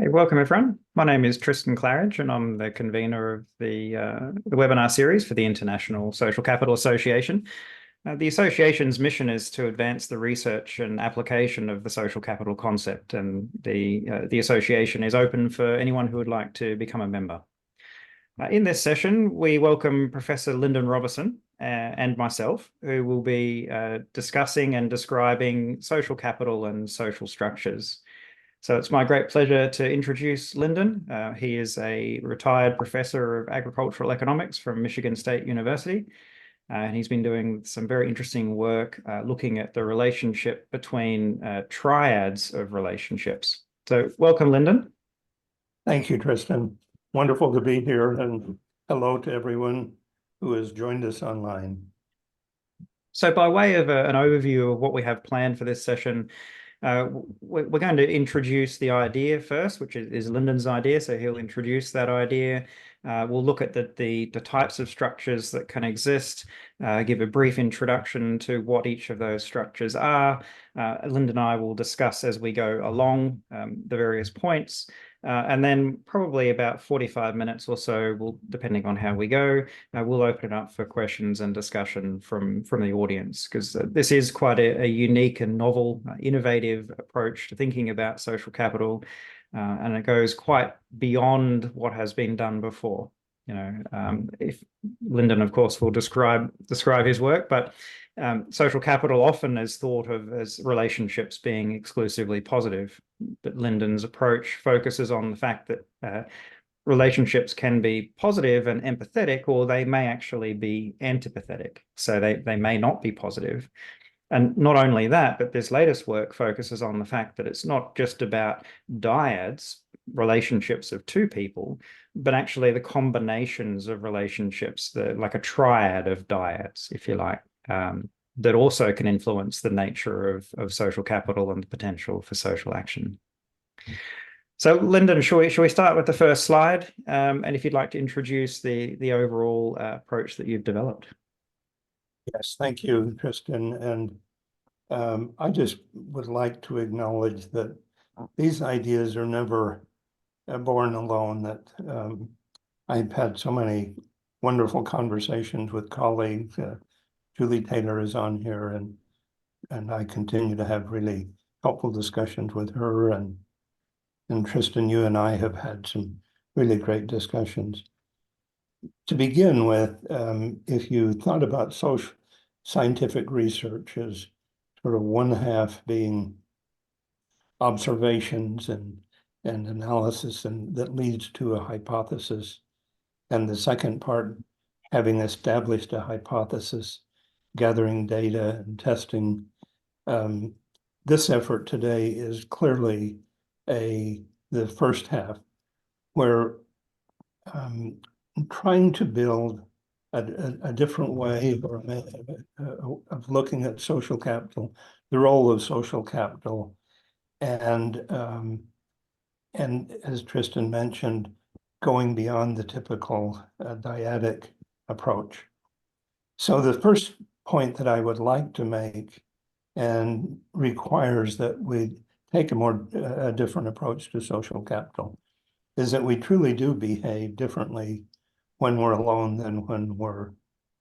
Hey, welcome everyone. My name is Tristan Claridge, and I'm the convener of the webinar series for the International Social Capital Association. The association's mission is to advance the research and application of the social capital concept, and the association is open for anyone who would like to become a member. In this session, we welcome Professor Lindon Robison and myself, who will be discussing and describing social capital and social structures. So it's my great pleasure to introduce Lindon. He is a retired professor of agricultural economics from Michigan State University. And he's been doing some very interesting work looking at the relationship between triads of relationships. So welcome, Lindon. Thank you, Tristan. Wonderful to be here, and hello to everyone who has joined us online. So by way of an overview of what we have planned for this session, we're going to introduce the idea first, which is Lindon's idea. So he'll introduce that idea. We'll look at the types of structures that can exist, give a brief introduction to what each of those structures are. Lindon and I will discuss as we go along the various points. And then probably about 45 minutes or so, depending on how we go, we'll open it up for questions and discussion from the audience, because this is quite a unique and novel, innovative approach to thinking about social capital, and it goes quite beyond what has been done before. If Lindon, of course, will describe his work, but social capital often is thought of as relationships being exclusively positive. But Lindon's approach focuses on the fact that relationships can be positive and empathetic, or they may actually be antipathetic. So they may not be positive. And not only that, but this latest work focuses on the fact that it's not just about dyads, relationships of two people, but actually the combinations of relationships, like a triad of dyads, if you like, that also can influence the nature of social capital and the potential for social action. So, Lindon, shall we start with the first slide? And if you'd like to introduce the overall approach that you've developed. Yes, thank you, Tristan. And I just would like to acknowledge that these ideas are never born alone, that I've had so many wonderful conversations with colleagues. Julie Taylor is on here, and I continue to have really helpful discussions with her. And Tristan, you and I have had some really great discussions. To begin with, if you thought about social scientific research as sort of one half being observations and analysis, and that leads to a hypothesis, and the second part, having established a hypothesis, gathering data and testing. This effort today is clearly the first half, where trying to build a different way of looking at social capital, the role of social capital, and as Tristan mentioned, going beyond the typical dyadic approach. So the first point that I would like to make, and requires that we take a different approach to social capital, is that we truly do behave differently when we're alone than when we're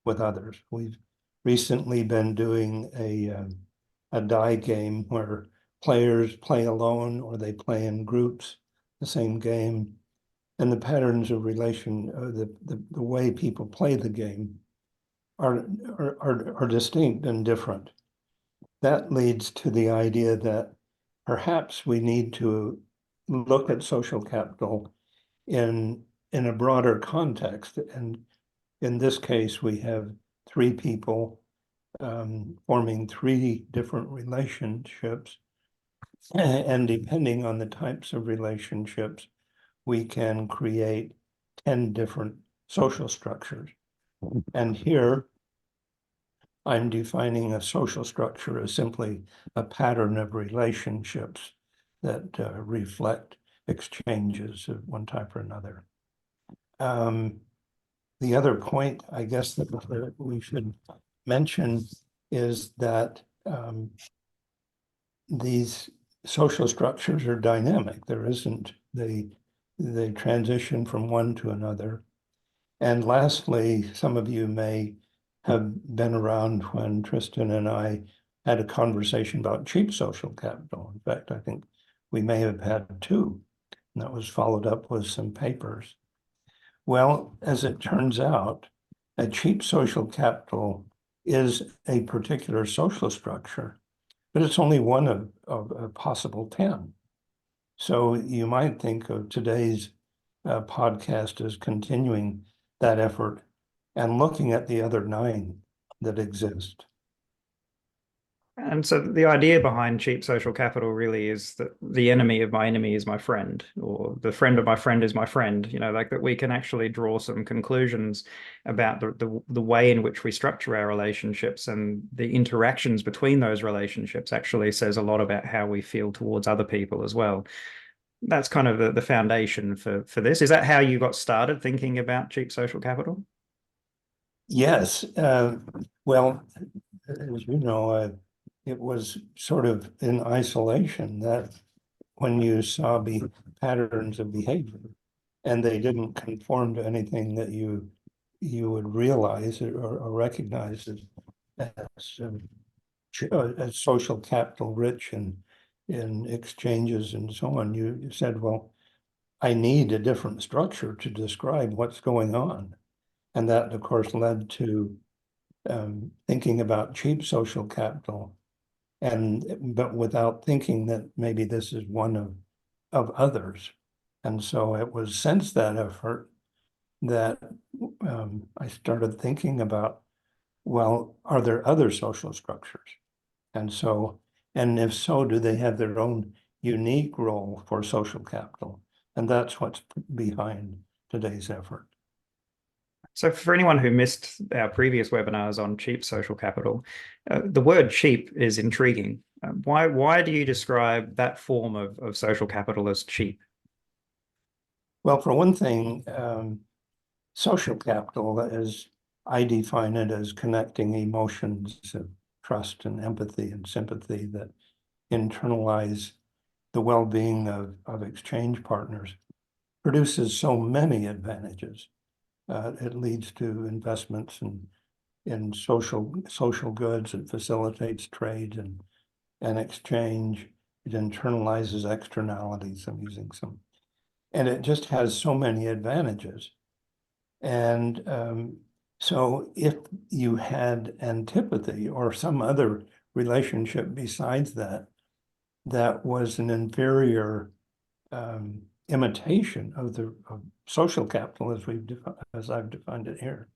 with others. We've recently been doing a die game where players play alone or they play in groups, the same game, and the patterns of relation, the way people play the game are distinct and different. That leads to the idea that perhaps we need to look at social capital in a broader context. And in this case, we have three people forming three different relationships. And depending on the types of relationships, we can create 10 different social structures. And here, I'm defining a social structure as simply a pattern of relationships that reflect exchanges of one type or another. The other point, I guess, that we should mention is that these social structures are dynamic. There isn't the transition from one to another. And lastly, some of you may have been around when Tristan and I had a conversation about cheap social capital. In fact, I think we may have had two, and that was followed up with some papers. Well, as it turns out, a cheap social capital is a particular social structure, but it's only one of a possible 10. So you might think of today's podcast as continuing that effort and looking at the other 9 that exist. And so the idea behind cheap social capital really is that the enemy of my enemy is my friend, or the friend of my friend is my friend, like that we can actually draw some conclusions about the way in which we structure our relationships, and the interactions between those relationships actually says a lot about how we feel towards other people as well. That's kind of the foundation for this. Is that how you got started thinking about cheap social capital? Yes. Well, as you know, it was sort of in isolation that when you saw patterns of behavior and they didn't conform to anything that you would realize or recognize as social capital rich in exchanges and so on, you said, well, I need a different structure to describe what's going on. And that, of course, led to thinking about cheap social capital, but without thinking that maybe this is one of others. And so it was since that effort that I started thinking about, well, are there other social structures? And so, and if so, do they have their own unique role for social capital? And that's what's behind today's effort. So for anyone who missed our previous webinars on cheap social capital, the word cheap is intriguing. Why do you describe that form of social capital as cheap? Well, for one thing, social capital I define it as connecting emotions of trust and empathy and sympathy that internalize the well-being of exchange partners, produces so many advantages. It leads to investments in social goods. It facilitates trade and exchange. It internalizes externalities. I'm using some, and it just has so many advantages. And so if you had antipathy or some other relationship besides that, that was an inferior imitation of social capital as I've defined it here,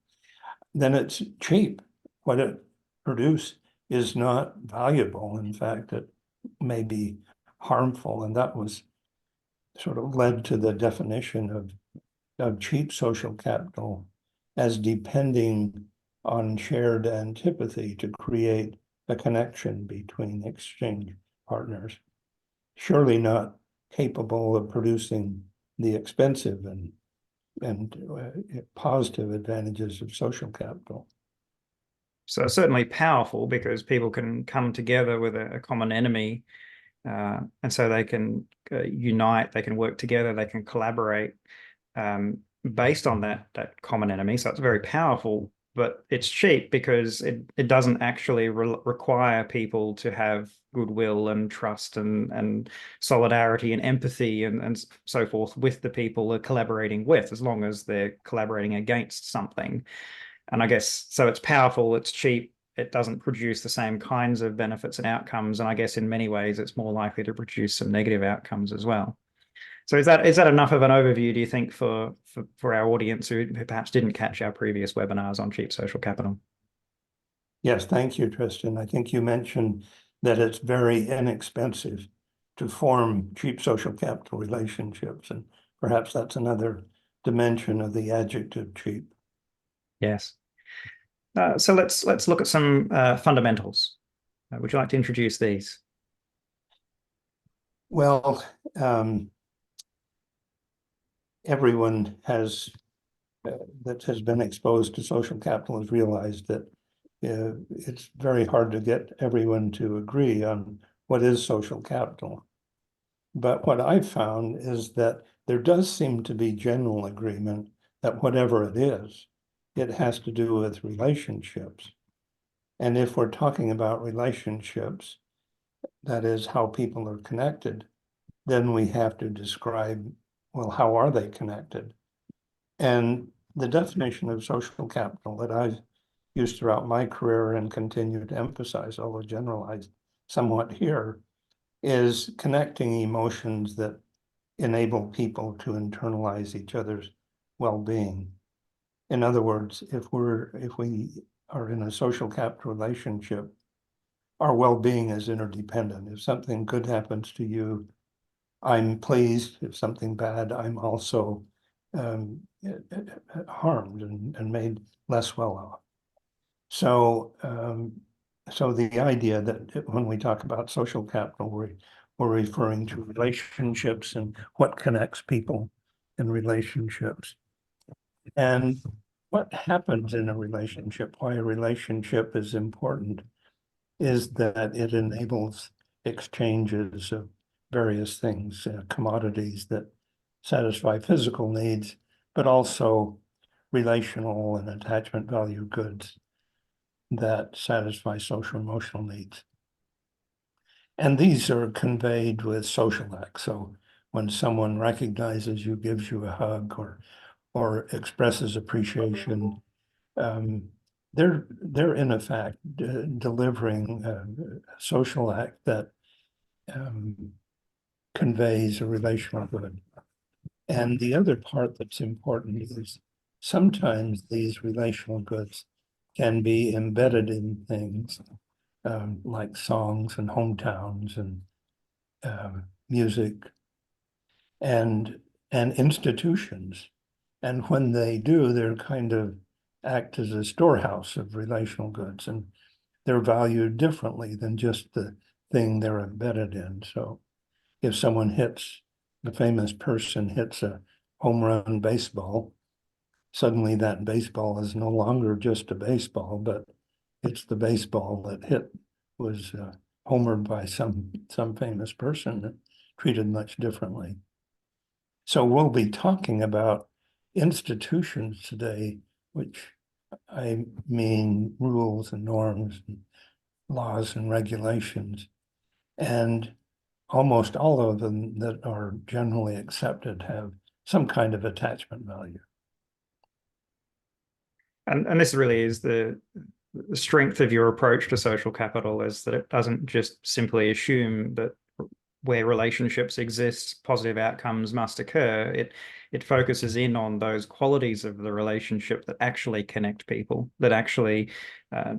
then it's cheap. What it produced is not valuable. In fact, it may be harmful, and that was sort of led to the definition of cheap social capital as depending on shared antipathy to create a connection between exchange partners. Surely not capable of producing the expensive and positive advantages of social capital. So certainly powerful because people can come together with a common enemy, and so they can unite, they can work together, they can collaborate based on that common enemy. So it's very powerful, but it's cheap because it doesn't actually require people to have goodwill and trust and solidarity and empathy and so forth with the people they're collaborating with, as long as they're collaborating against something. And I guess so it's powerful, it's cheap, it doesn't produce the same kinds of benefits and outcomes. And I guess in many ways, it's more likely to produce some negative outcomes as well. So is that enough of an overview, do you think, for our audience who perhaps didn't catch our previous webinars on cheap social capital? Yes, thank you, Tristan. I think you mentioned that it's very inexpensive to form cheap social capital relationships, and perhaps that's another dimension of the adjective cheap. Yes. So let's look at some fundamentals. Would you like to introduce these? Well, everyone that has been exposed to social capital has realized that it's very hard to get everyone to agree on what is social capital. But what I've found is that there does seem to be general agreement that whatever it is, it has to do with relationships. And if we're talking about relationships, that is how people are connected, then we have to describe, well, how are they connected? And the definition of social capital that I've used throughout my career and continue to emphasize, although generalized somewhat here, is connecting emotions that enable people to internalize each other's well-being. In other words, if we are in a social capital relationship, our well-being is interdependent. If something good happens to you, I'm pleased. If something bad, I'm also harmed and made less well off. So, so the idea that when we talk about social capital, we're referring to relationships and what connects people in relationships. And what happens in a relationship, why a relationship is important, is that it enables exchanges of various things, commodities that satisfy physical needs, but also relational and attachment value goods that satisfy social emotional needs. And these are conveyed with social acts. So when someone recognizes you, gives you a hug, or expresses appreciation, they're in effect delivering a social act that conveys a relational good. And the other part that's important is sometimes these relational goods can be embedded in things like songs and hometowns and music and institutions. And when they do, they're kind of act as a storehouse of relational goods, and they're valued differently than just the thing they're embedded in. So if someone hits, a famous person hits a home run baseball, suddenly that baseball is no longer just a baseball, but it's the baseball that was homered by some famous person that treated much differently. So we'll be talking about institutions today, which I mean rules and norms and laws and regulations. And almost all of them that are generally accepted have some kind of attachment value. And this really is the strength of your approach to social capital, is that it doesn't just simply assume that where relationships exist, positive outcomes must occur. It focuses in on those qualities of the relationship that actually connect people, that actually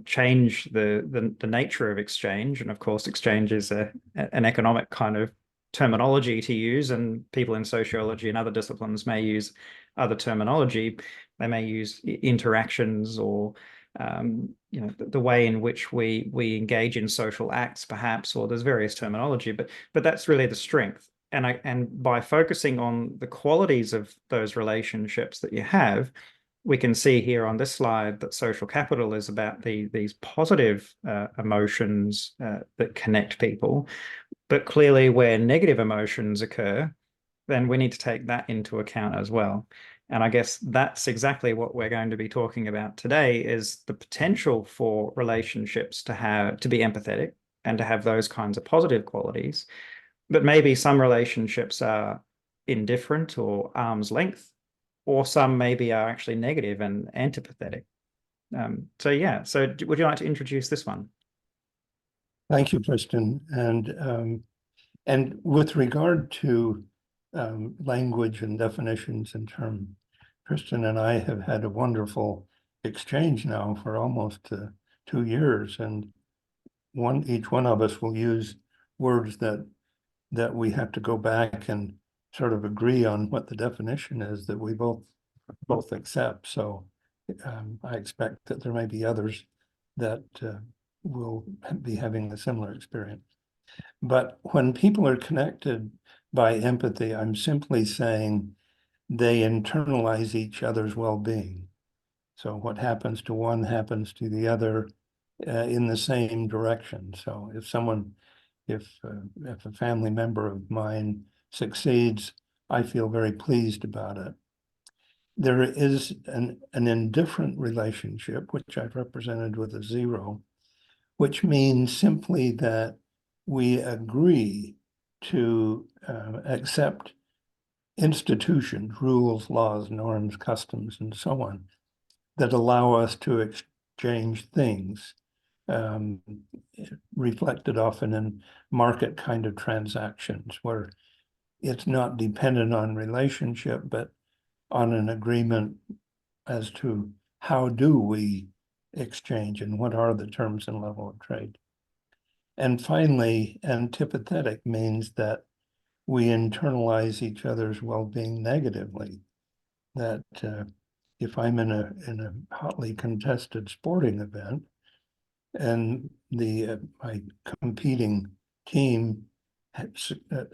change the nature of exchange. And of course, exchange is an economic kind of terminology to use, and people in sociology and other disciplines may use other terminology. They may use interactions or the way in which we engage in social acts, perhaps, or there's various terminology, but that's really the strength. And by focusing on the qualities of those relationships that you have, we can see here on this slide that social capital is about these positive emotions that connect people. But clearly, where negative emotions occur, then we need to take that into account as well. And I guess that's exactly what we're going to be talking about today, is the potential for relationships to be empathetic and to have those kinds of positive qualities. But maybe some relationships are indifferent or arm's length, or some maybe are actually negative and antipathetic. So would you like to introduce this one? Thank you, Tristan. And with regard to language and definitions and terms, Tristan and I have had a wonderful exchange now for almost 2 years, and each one of us will use words that we have to go back and sort of agree on what the definition is that we both accept. So I expect that there may be others that will be having a similar experience. But when people are connected by empathy, I'm simply saying they internalize each other's well-being. So what happens to one happens to the other in the same direction. So if someone if a family member of mine succeeds, I feel very pleased about it. There is an indifferent relationship, which I've represented with a 0, which means simply that we agree to accept institutions, rules, laws, norms, customs, and so on, that allow us to exchange things, reflected often in market kind of transactions, where it's not dependent on relationship, but on an agreement as to how do we exchange and what are the terms and level of trade. And finally, antipathetic means that we internalize each other's well-being negatively. That if I'm in a hotly contested sporting event and my competing team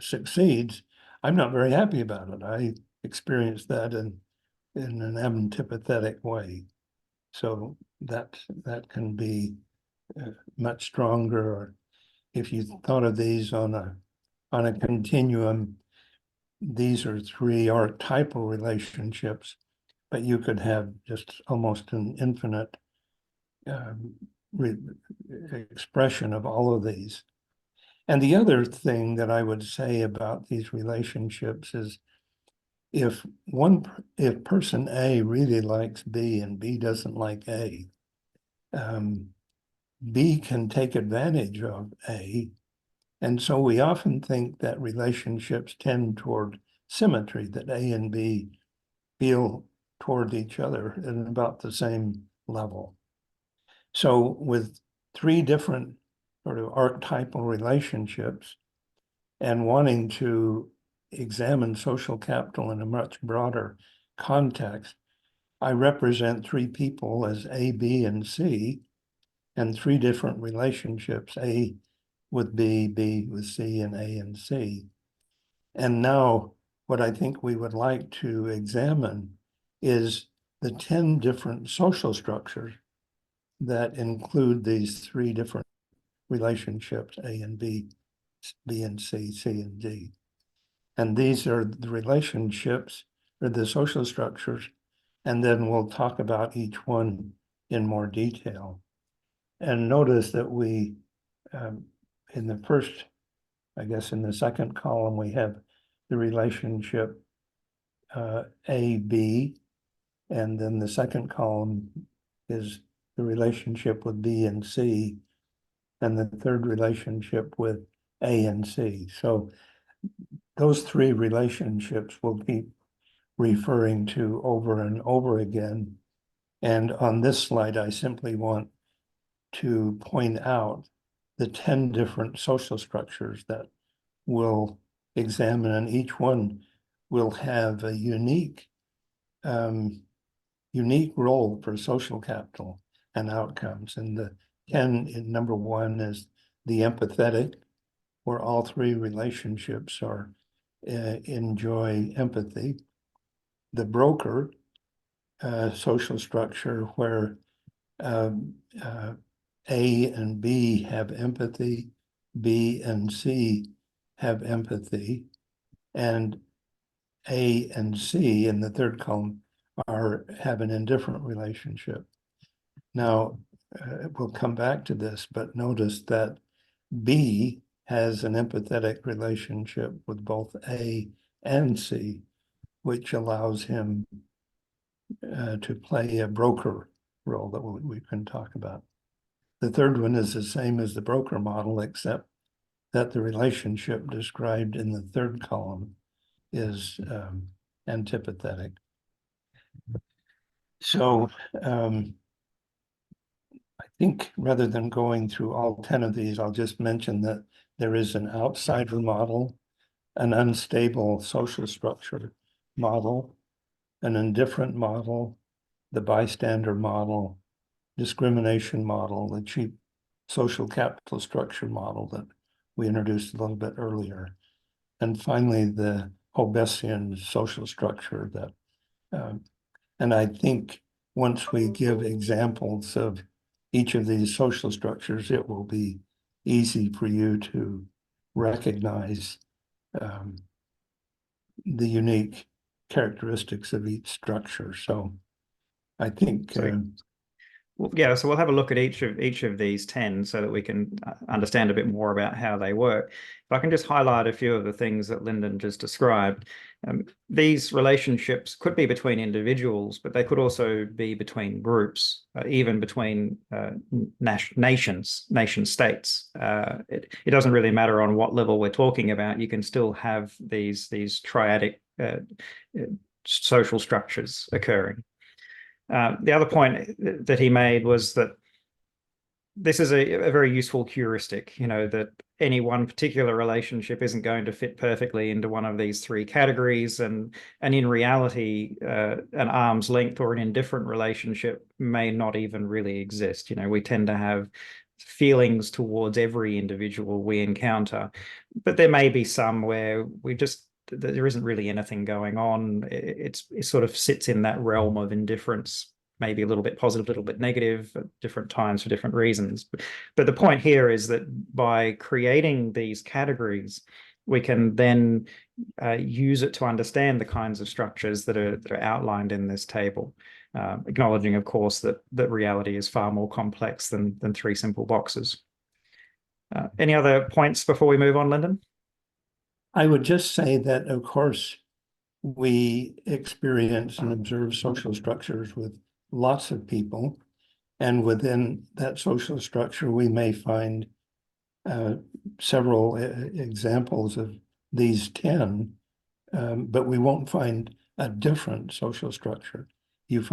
succeeds, I'm not very happy about it. I experience that in an antipathetic way. So that can be much stronger. Or if you thought of these on a continuum, these are 3 archetypal relationships, but you could have just almost an infinite expression of all of these. And the other thing that I would say about these relationships is if person A really likes B and B doesn't like A, B can take advantage of A. And so we often think that relationships tend toward symmetry, that A and B feel toward each other at about the same level. So with 3 different sort of archetypal relationships and wanting to examine social capital in a much broader context, I represent 3 people as A, B, and C, and 3 different relationships, A with B, B with C, and A and C. And now what I think we would like to examine is the 10 different social structures that include these 3 different relationships, A and B, B and C, C and D. And these are the relationships or the social structures, and then we'll talk about each one in more detail. And notice that we, in the first, I guess in the second column, we have the relationship A-B, and then the second column is the relationship with B and C, and the third relationship with A and C. So those 3 relationships we'll keep referring to over and over again. And on this slide, I simply want to point out the 10 different social structures that we'll examine, and each one will have a unique role for social capital and outcomes. And the 10 in number 1 is the empathetic, where all 3 relationships are enjoy empathy. The broker social structure, where A and B have empathy, B and C have empathy, and A and C in the third column have an indifferent relationship. Now, we'll come back to this, but notice that B has an empathetic relationship with both A and C, which allows him to play a broker role that we can talk about. The third one is the same as the broker model, except that the relationship described in the third column is antipathetic. So I think rather than going through all 10 of these, I'll just mention that there is an outsider model, an unstable social structure model, an indifferent model, the bystander model, discrimination model, the cheap social capital structure model that we introduced a little bit earlier. And finally, the Hobbesian social structure that, and I think once we give examples of each of these social structures, it will be easy for you to recognize the unique characteristics of each structure. So I think So well, yeah, so we'll have a look at each of these 10 so that we can understand a bit more about how they work. If I can just highlight a few of the things that Lindon just described. These relationships could be between individuals, but they could also be between groups, even between nation states. It doesn't really matter on what level we're talking about. You can still have these triadic social structures occurring. The other point that he made was that this is a very useful heuristic, that any one particular relationship isn't going to fit perfectly into one of these three categories. And in reality, an arm's length or an indifferent relationship may not even really exist. We tend to have feelings towards every individual we encounter, but there may be some where there isn't really anything going on. It sort of sits in that realm of indifference, maybe a little bit positive, a little bit negative at different times for different reasons. But the point here is that by creating these categories, we can then use it to understand the kinds of structures that are outlined in this table, acknowledging, of course, that reality is far more complex than three simple boxes. Any other points before we move on, Lindon? I would just say that, of course, we experience and observe social structures with lots of people, and within that social structure, we may find several examples of these 10, but we won't find a different social structure. You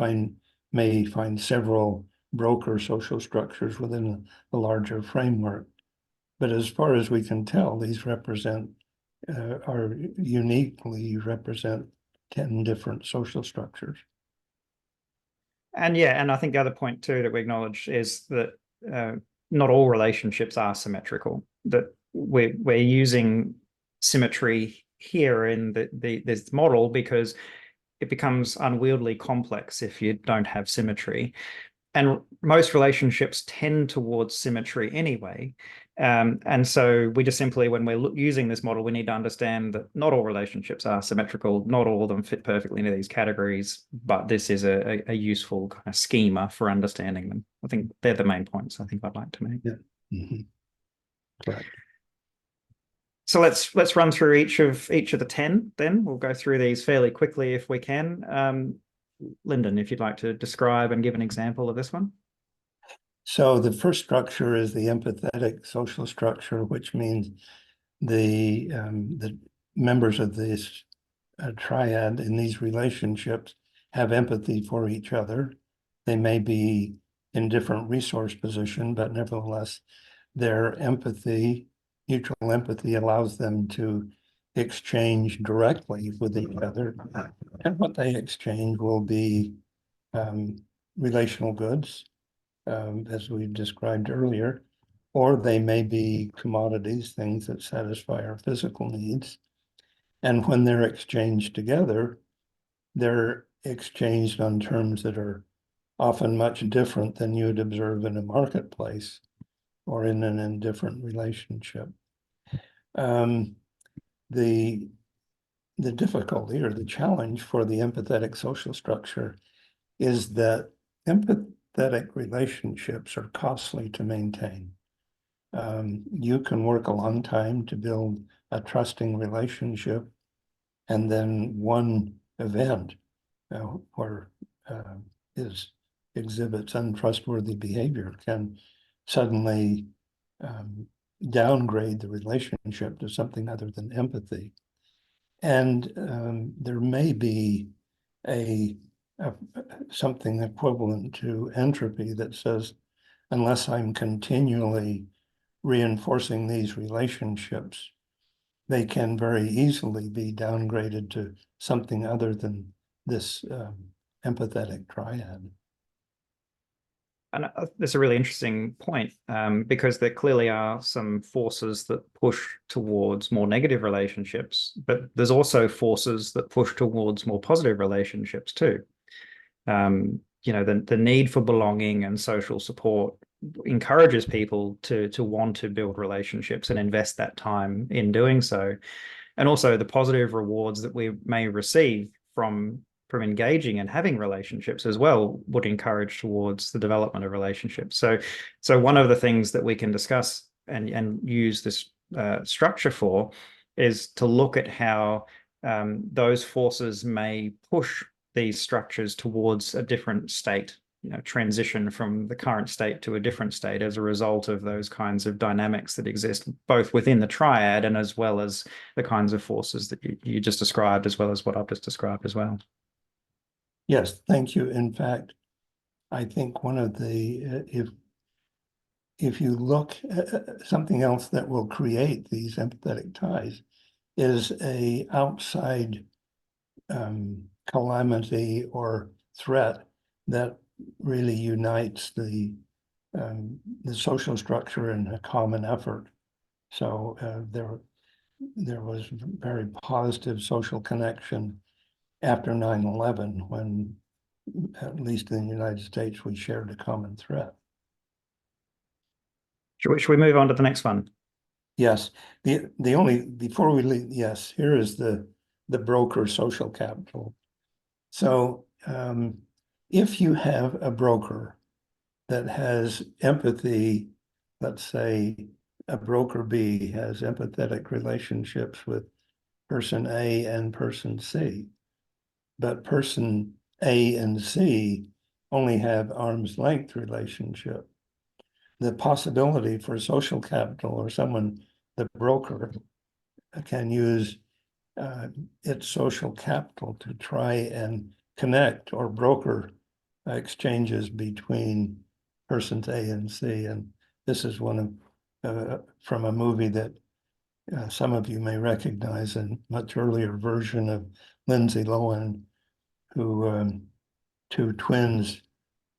may find several broker social structures within a larger framework. But as far as we can tell, these are uniquely represent 10 different social structures. And yeah, and I think the other point too that we acknowledge is that not all relationships are symmetrical. That we're using symmetry here in this model because it becomes unwieldily complex if you don't have symmetry. And most relationships tend towards symmetry anyway. And so we just simply, when we're using this model, we need to understand that not all relationships are symmetrical, not all of them fit perfectly into these categories, but this is a useful kind of schema for understanding them. I think they're the main points I think I'd like to make. Yeah. Mm-hmm. Correct. So let's run through each of the 10 then. We'll go through these fairly quickly if we can. Lindon, if you'd like to describe and give an example of this one. So the first structure is the empathetic social structure, which means the members of this triad in these relationships have empathy for each other. They may be in different resource position, but nevertheless, their mutual empathy allows them to exchange directly with each other. And what they exchange will be relational goods, as we described earlier, or they may be commodities, things that satisfy our physical needs. And when they're exchanged together, they're exchanged on terms that are often much different than you'd observe in a marketplace or in an indifferent relationship. The difficulty or the challenge for the empathetic social structure is that empathetic relationships are costly to maintain. You can work a long time to build a trusting relationship, and then one event where exhibits untrustworthy behavior can suddenly downgrade the relationship to something other than empathy. And there may be something equivalent to entropy that says, unless I'm continually reinforcing these relationships, they can very easily be downgraded to something other than this empathetic triad. And that's a really interesting point, because there clearly are some forces that push towards more negative relationships, but there's also forces that push towards more positive relationships too. The need for belonging and social support encourages people to want to build relationships and invest that time in doing so. And also the positive rewards that we may receive from engaging and having relationships as well would encourage towards the development of relationships. So one of the things that we can discuss and use this structure for is to look at how those forces may push these structures towards a different state, transition from the current state to a different state as a result of those kinds of dynamics that exist both within the triad and as well as the kinds of forces that you just described, as well as what I've just described as well. Yes, thank you. In fact, I think one of the, if you look at something else that will create these empathetic ties is a outside calamity or threat that really unites the social structure in a common effort. So there was very positive social connection after 9/11 when, at least in the United States, we shared a common threat. Should we move on to the next one? Yes, the only, before we leave, yes, here is the broker social capital. So if you have a broker that has empathy, let's say a broker B has empathetic relationships with person A and person C, but person A and C only have arm's length relationship. The possibility for social capital or someone, the broker, can use its social capital to try and connect or broker exchanges between persons A and C. And this is one of from a movie that some of you may recognize, a much earlier version of Lindsay Lohan, who two twins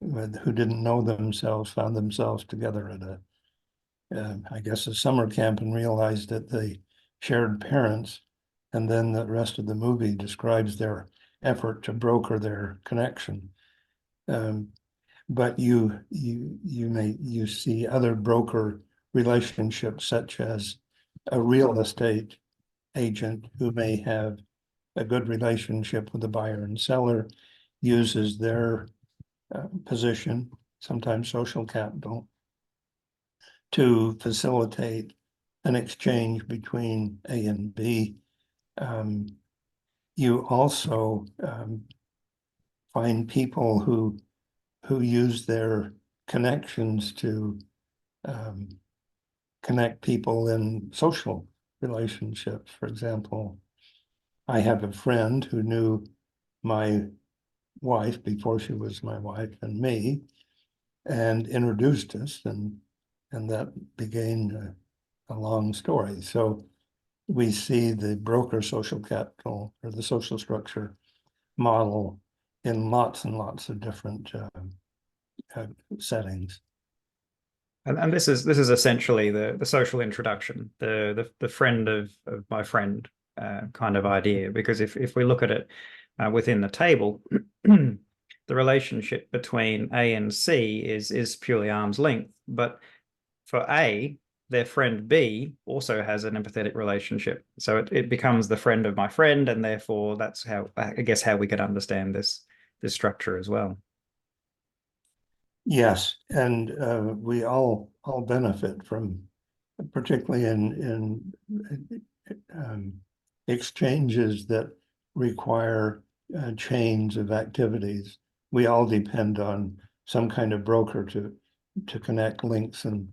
who didn't know themselves found themselves together at I guess a summer camp and realized that they shared parents. And then the rest of the movie describes their effort to broker their connection. But you see other broker relationships, such as a real estate agent who may have a good relationship with the buyer and seller, uses their position, sometimes social capital, to facilitate an exchange between A and B. You also find people who use their connections to connect people in social relationships. For example, I have a friend who knew my wife before she was my wife and me, and introduced us, and that began a long story. So we see the broker social capital or the social structure model in lots and lots of different settings. And this is essentially the social introduction, the friend of my friend kind of idea. Because if we look at it within the table, the relationship between A and C is purely arm's length. But for A, their friend B also has an empathetic relationship. So it becomes the friend of my friend, and therefore that's how, I guess, how we could understand this structure as well. Yes, and we all benefit from, particularly in exchanges that require chains of activities. We all depend on some kind of broker to connect links and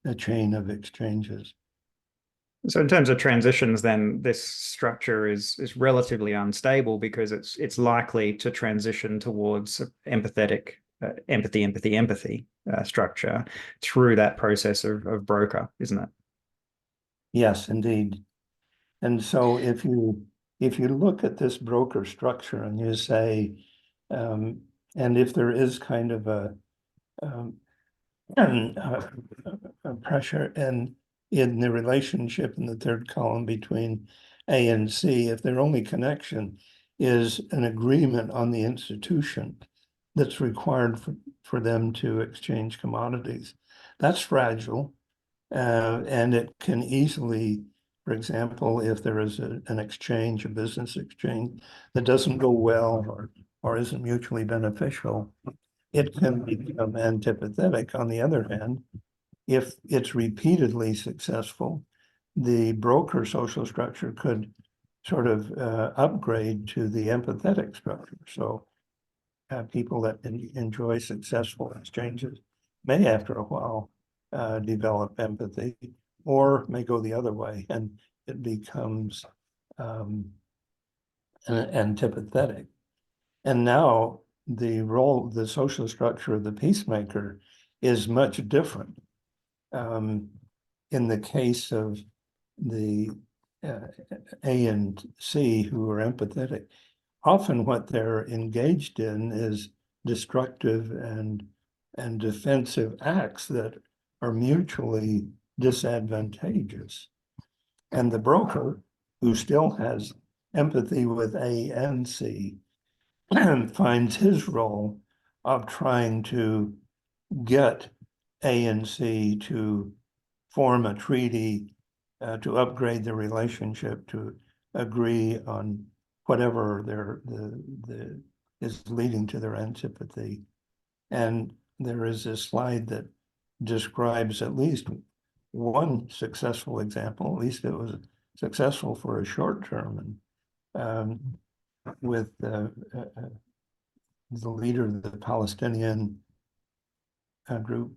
a chain of exchanges. So in terms of transitions, then this structure is relatively unstable because it's likely to transition towards empathetic empathy structure through that process of broker, isn't it? Yes, indeed. And so if you look at this broker structure and you say, and if there is kind of a pressure and in the relationship in the third column between A and C, if their only connection is an agreement on the institution that's required for them to exchange commodities, That's fragile, and it can easily, for example, if there is an exchange, a business exchange that doesn't go well or isn't mutually beneficial, it can become antipathetic. On the other hand, if it's repeatedly successful, the broker social structure could sort of upgrade to the empathetic structure. So people that enjoy successful exchanges may, after a while, develop empathy, or may go the other way and it becomes antipathetic. And now the social structure of the peacemaker is much different. In the case of the A and C who are empathetic, often what they're engaged in is destructive and defensive acts that are mutually disadvantageous. And the broker, who still has empathy with A and C, finds his role of trying to get A and C to form a treaty, to upgrade the relationship, to agree on whatever is leading to their antipathy. And there is a slide that describes at least one successful example. At least it was successful for a short term, and with the leader of the Palestinian group,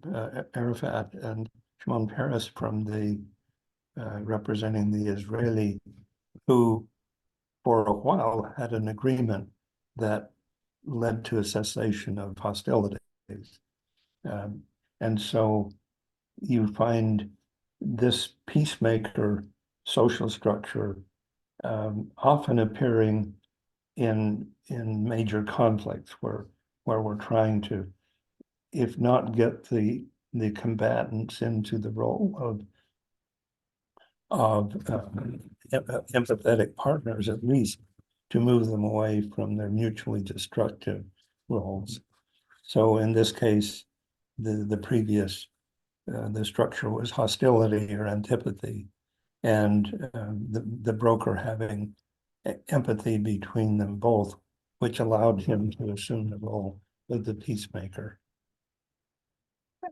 Arafat, and Shimon Peres from the representing the Israeli, who for a while had an agreement that led to a cessation of hostilities. And so you find this peacemaker social structure often appearing in major conflicts where we're trying to, if not get the combatants into the role of empathetic partners, at least to move them away from their mutually destructive roles. So in this case, the previous the structure was hostility or antipathy, and the broker having empathy between them both, which allowed him to assume the role of the peacemaker.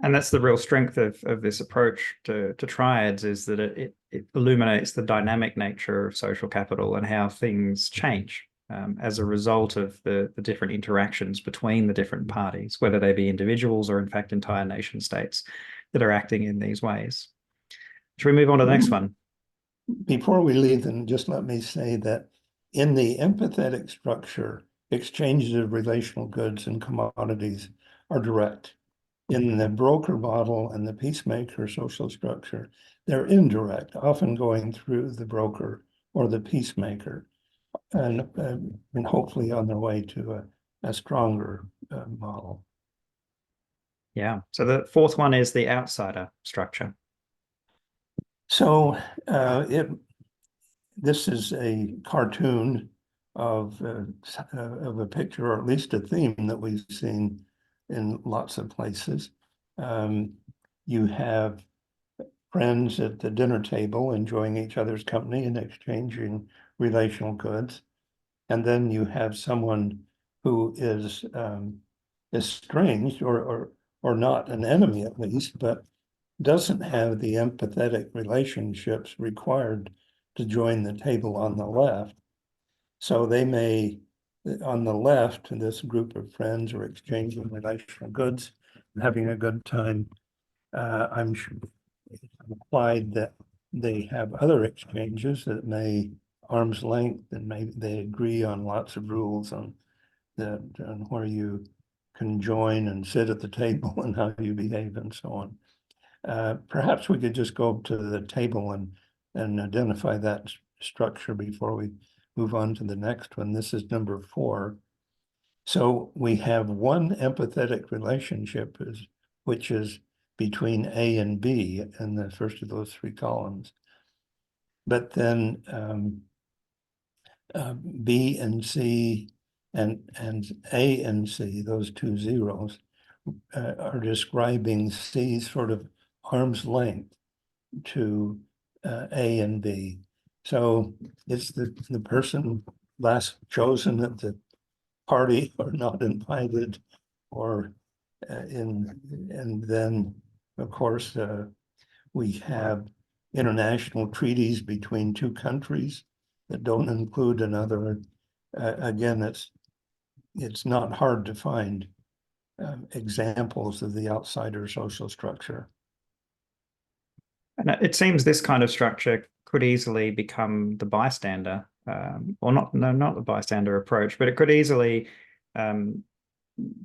And that's the real strength of this approach to triads, is that it illuminates the dynamic nature of social capital and how things change as a result of the different interactions between the different parties, whether they be individuals or in fact entire nation states that are acting in these ways. Should we move on to the next one? Before we leave, then just let me say that in the empathetic structure, exchanges of relational goods and commodities are direct. In the broker model and the peacemaker social structure, they're indirect, often going through the broker or the peacemaker, and hopefully on their way to a stronger model. Yeah. So the fourth one is the outsider structure. So this is a cartoon of a picture, or at least a theme that we've seen in lots of places. You have friends at the dinner table enjoying each other's company and exchanging relational goods. And then you have someone who is estranged or not an enemy at least, but doesn't have the empathetic relationships required to join the table on the left. So they may, on the left, this group of friends are exchanging relational goods, having a good time. I'm sure it's implied that they have other exchanges that may arm's length, and maybe they agree on lots of rules on where you can join and sit at the table and how you behave and so on. Perhaps we could just go up to the table and identify that structure before we move on to the next one. This is number 4. So we have one empathetic relationship, which is between A and B in the first of those 3 columns. But then B and C and A and C, those 2 zeros, are describing C's sort of arm's length to A and B. So it's the person last chosen at the party or not invited, or and then of course we have international treaties between two countries that don't include another. Again, it's not hard to find examples of the outsider social structure. And it seems this kind of structure could easily become the bystander, or not, no, not the bystander approach, but it could easily um,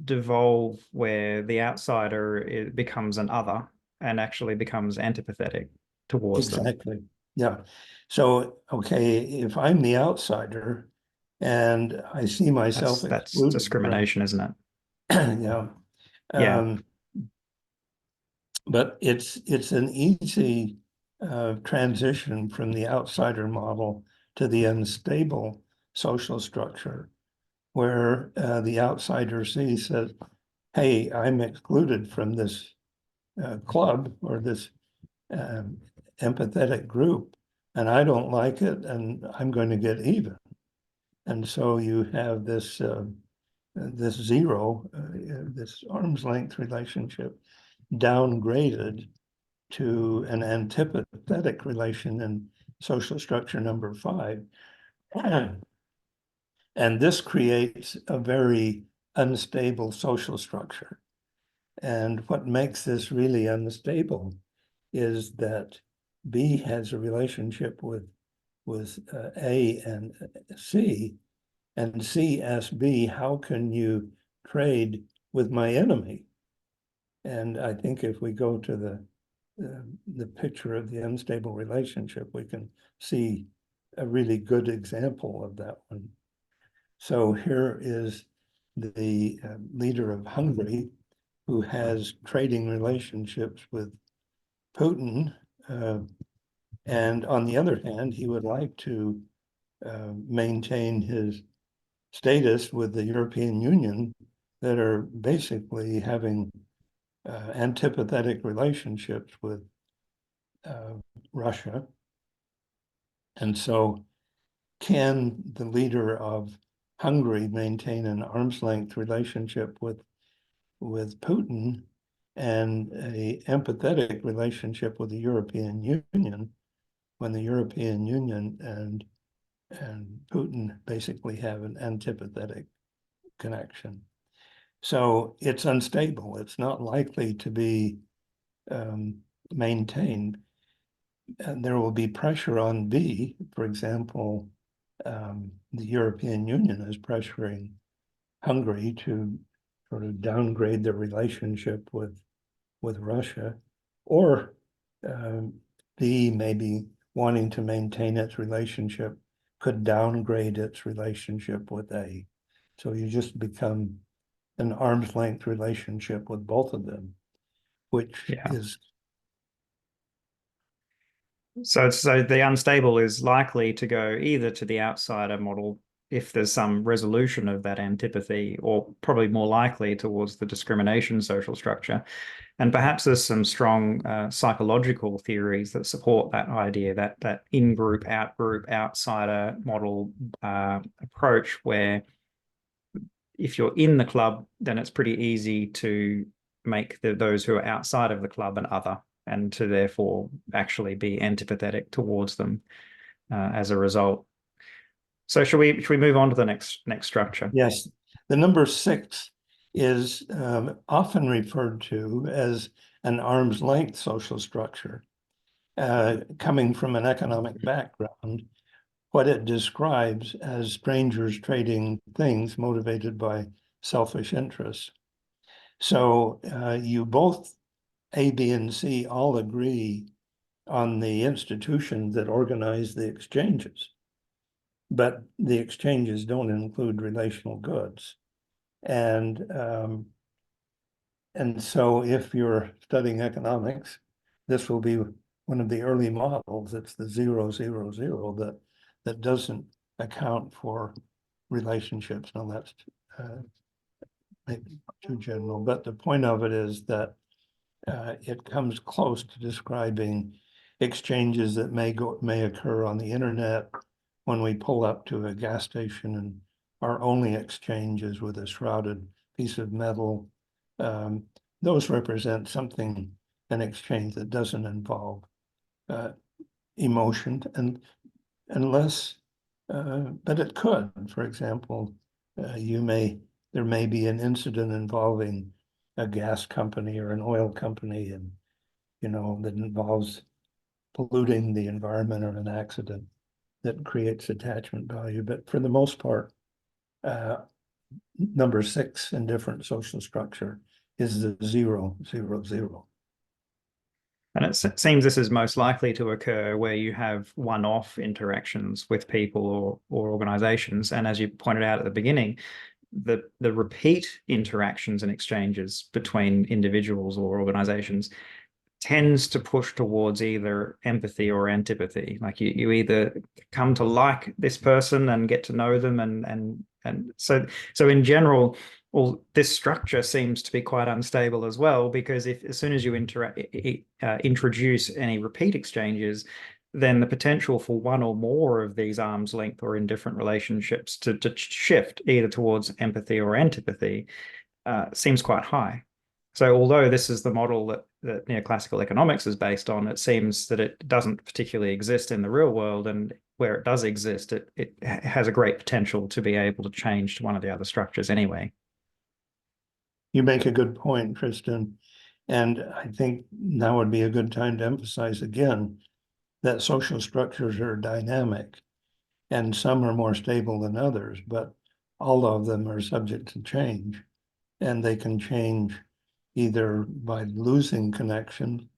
devolve where the outsider becomes an other and actually becomes antipathetic towards them. Exactly. Yeah. So, okay, if I'm the outsider and I see myself That's excluded from, discrimination, isn't it? yeah. Yeah. But it's an easy transition from the outsider model to the unstable social structure, where the outsider says, hey, I'm excluded from this club or this empathetic group, and I don't like it, and I'm going to get even. And so you have this this zero, this arm's length relationship downgraded to an antipathetic relation in social structure number 5. And this creates a very unstable social structure. And what makes this really unstable is that B has a relationship with A and C, and C asks B, how can you trade with my enemy? And I think if we go to the picture of the unstable relationship, we can see a really good example of that one. So here is the leader of Hungary, who has trading relationships with Putin. And on the other hand, he would like to maintain his status with the European Union that are basically having antipathetic relationships with Russia. And so can the leader of Hungary maintain an arm's length relationship with Putin and a empathetic relationship with the European Union when the European Union and Putin basically have an antipathetic connection? So it's unstable. It's not likely to be maintained. And there will be pressure on B. For example, the European Union is pressuring Hungary to sort of downgrade their relationship with Russia, or B maybe wanting to maintain its relationship could downgrade its relationship with A. So you just become an arm's length relationship with both of them, which Yeah. is So the unstable is likely to go either to the outsider model if there's some resolution of that antipathy, or probably more likely towards the discrimination social structure. And perhaps there's some strong psychological theories that support that idea, that in-group, out-group, outsider model approach, where if you're in the club, then it's pretty easy to make those who are outside of the club an other, and to therefore actually be antipathetic towards them as a result. So should we move on to the next structure? yes. The number 6 is often referred to as an arm's length social structure. Coming from an economic background, what it describes as strangers trading things motivated by selfish interests. So you both, A, B, and C, all agree on the institutions that organize the exchanges, but the exchanges don't include relational goods. And so if you're studying economics, this will be one of the early models. It's the 0, 0, 0 that doesn't account for relationships. Now that's maybe too general, but the point of it is that it comes close to describing exchanges that may occur on the internet when we pull up to a gas station and our only exchange is with a shrouded piece of metal. Those represent something, an exchange that doesn't involve emotion, and unless, but it could. For example, there may be an incident involving a gas company or an oil company, and that involves polluting the environment or an accident that creates attachment value. But for the most part, number 6 in different social structure is the 0, 0, 0. And it seems this is most likely to occur where you have one-off interactions with people or organizations. And as you pointed out at the beginning, the repeat interactions and exchanges between individuals or organizations tends to push towards either empathy or antipathy. Like you either come to like this person and get to know them, and so in general, well, this structure seems to be quite unstable as well, because if as soon as you introduce any repeat exchanges, then the potential for one or more of these arm's length or indifferent relationships to shift either towards empathy or antipathy seems quite high. So although this is the model that neoclassical economics is based on, it seems that it doesn't particularly exist in the real world, and where it does exist, it has a great potential to be able to change to one of the other structures anyway. You make a good point, Tristan. And I think now would be a good time to emphasize again that social structures are dynamic, and some are more stable than others, but all of them are subject to change, and they can change either by losing connection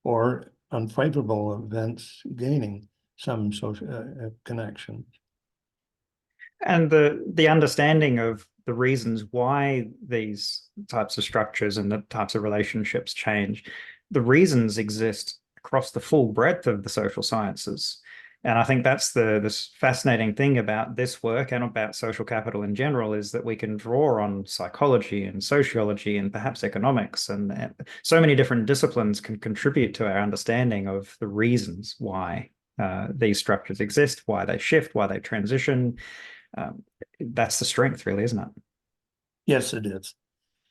or unfavorable events gaining some social connection. And the understanding of the reasons why these types of structures and the types of relationships change, the reasons exist across the full breadth of the social sciences. And I think that's this fascinating thing about this work and about social capital in general, is that we can draw on psychology and sociology and perhaps economics, and so many different disciplines can contribute to our understanding of the reasons why these structures exist, why they shift, why they transition. That's the strength, really, isn't it? Yes, it is.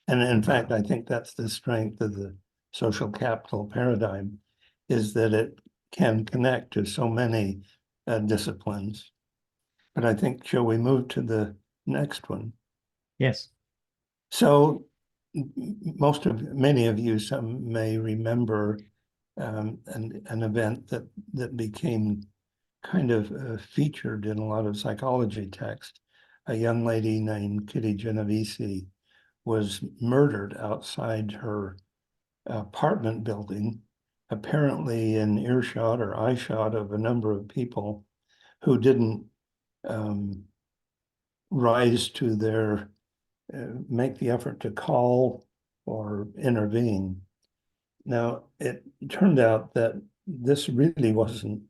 And in fact, I think that's the strength of the social capital paradigm, is that it can connect to so many disciplines. But I think, shall we move to the next one? Yes. So many of you, some may remember an event that became kind of featured in a lot of psychology text. A young lady named Kitty Genovese was murdered outside her apartment building, apparently in earshot or eyeshot of a number of people who didn't rise to make the effort to call or intervene. Now, it turned out that this really wasn't,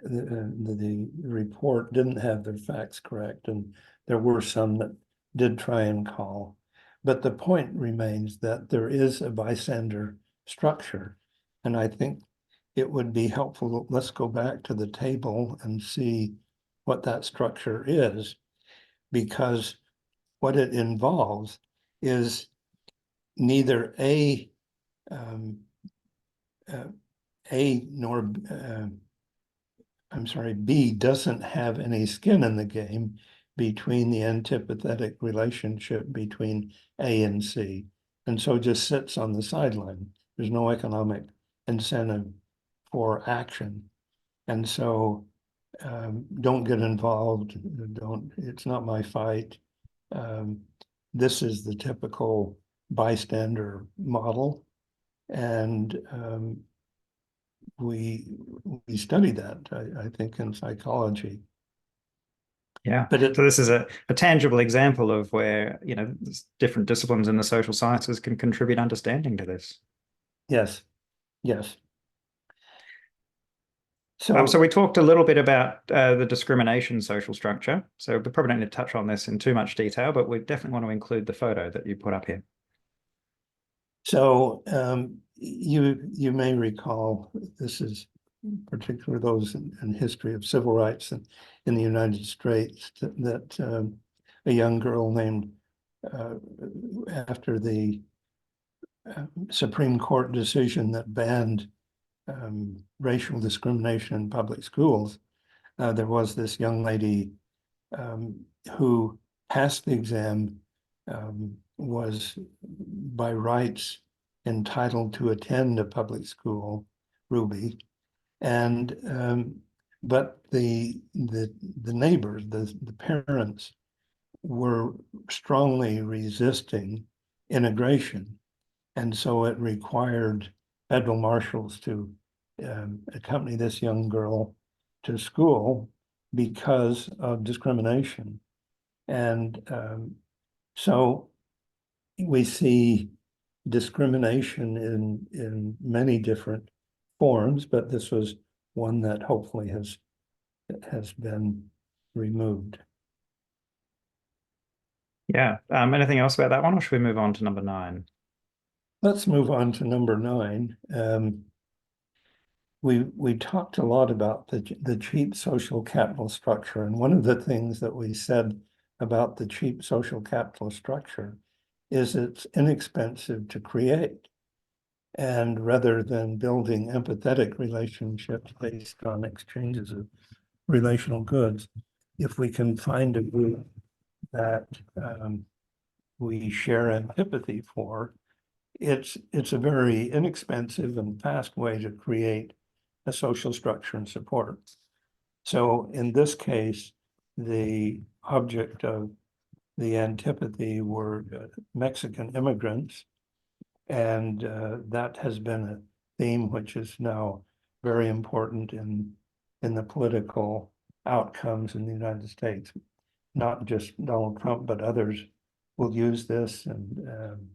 the report didn't have their facts correct, and there were some that did try and call. But the point remains that there is a bystander structure, and I think it would be helpful. Let's go back to the table and see what that structure is, because what it involves is neither A nor B doesn't have any skin in the game between the antipathetic relationship between A and C, and so just sits on the sideline. There's no economic incentive for action, and so don't get involved. It's not my fight. This is the typical bystander model, and we study that, I think, in psychology. Yeah. But So this is a tangible example of where, different disciplines in the social sciences can contribute understanding to this. yes, yes. So we talked a little bit about the discrimination social structure. So we probably don't need to touch on this in too much detail, but we definitely want to include the photo that you put up here. So you may recall, this is particularly those in history of civil rights in the United States, that a young girl named after the Supreme Court decision that banned racial discrimination in public schools, there was this young lady who passed the exam, was by rights entitled to attend a public school, Ruby, and but the neighbors, the parents, were strongly resisting integration, and so it required federal marshals to accompany this young girl to school because of discrimination. And so we see discrimination in many different forms, but this was one that hopefully has been removed. Yeah. Anything else about that one, or should we move on to number 9? Let's move on to number 9. We talked a lot about the cheap social capital structure, and one of the things that we said about the cheap social capital structure is it's inexpensive to create. And rather than building empathetic relationships based on exchanges of relational goods, if we can find a group that we share antipathy for, it's a very inexpensive and fast way to create a social structure and support. So in this case, the object of the antipathy were Mexican immigrants, and that has been a theme which is now very important in the political outcomes in the United States. Not just Donald Trump, but others will use this and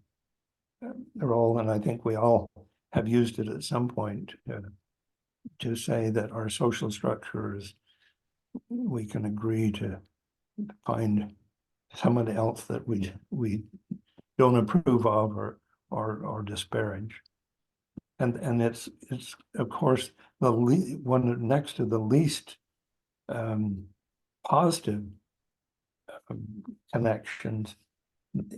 role, and I think we all have used it at some point to say that our social structure is, we can agree to find someone else that we don't approve of or disparage. And it's of course the one next to the least positive connections,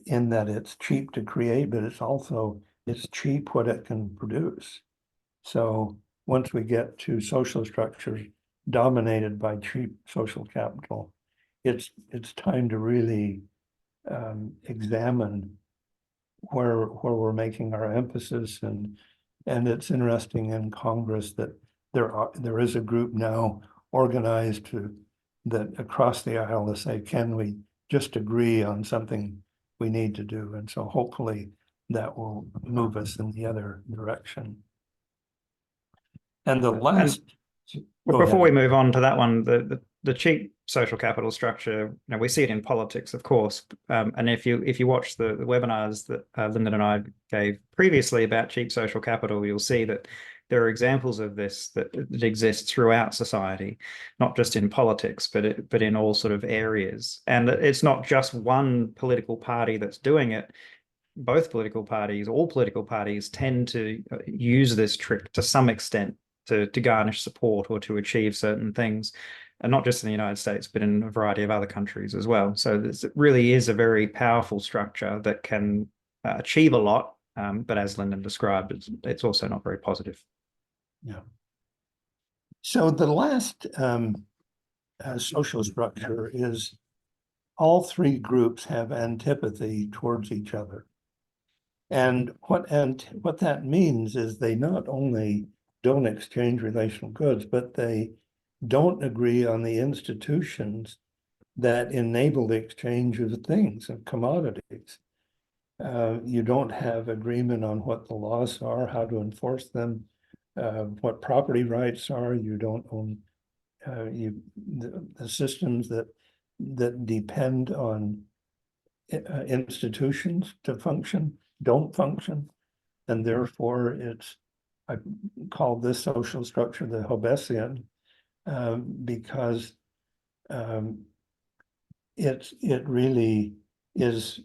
in that it's cheap to create, but it's cheap what it can produce. So once we get to social structures dominated by cheap social capital, it's time to really examine where we're making our emphasis, and it's interesting in Congress that there is a group now organized that across the aisle to say, can we just agree on something we need to do? And so hopefully that will move us in the other direction. And the last, before we move on to that one, the cheap social capital structure, we see it in politics, of course. And if you watch the webinars that Lindon and I gave previously about cheap social capital, you'll see that there are examples of this that exist throughout society, not just in politics, but in all sort of areas. And it's not just one political party that's doing it. Both political parties, all political parties, tend to use this trick to some extent to garnish support or to achieve certain things, and not just in the United States, but in a variety of other countries as well. So this really is a very powerful structure that can achieve a lot, but as Lindon described, it's also not very positive. Yeah. So the last social structure is all three groups have antipathy towards each other. And what that means is they not only don't exchange relational goods, but they don't agree on the institutions that enable the exchange of things and commodities. You don't have agreement on what the laws are, how to enforce them, what property rights are. You don't own the systems that depend on institutions to function don't function, and therefore I call this social structure the Robisian, because it really is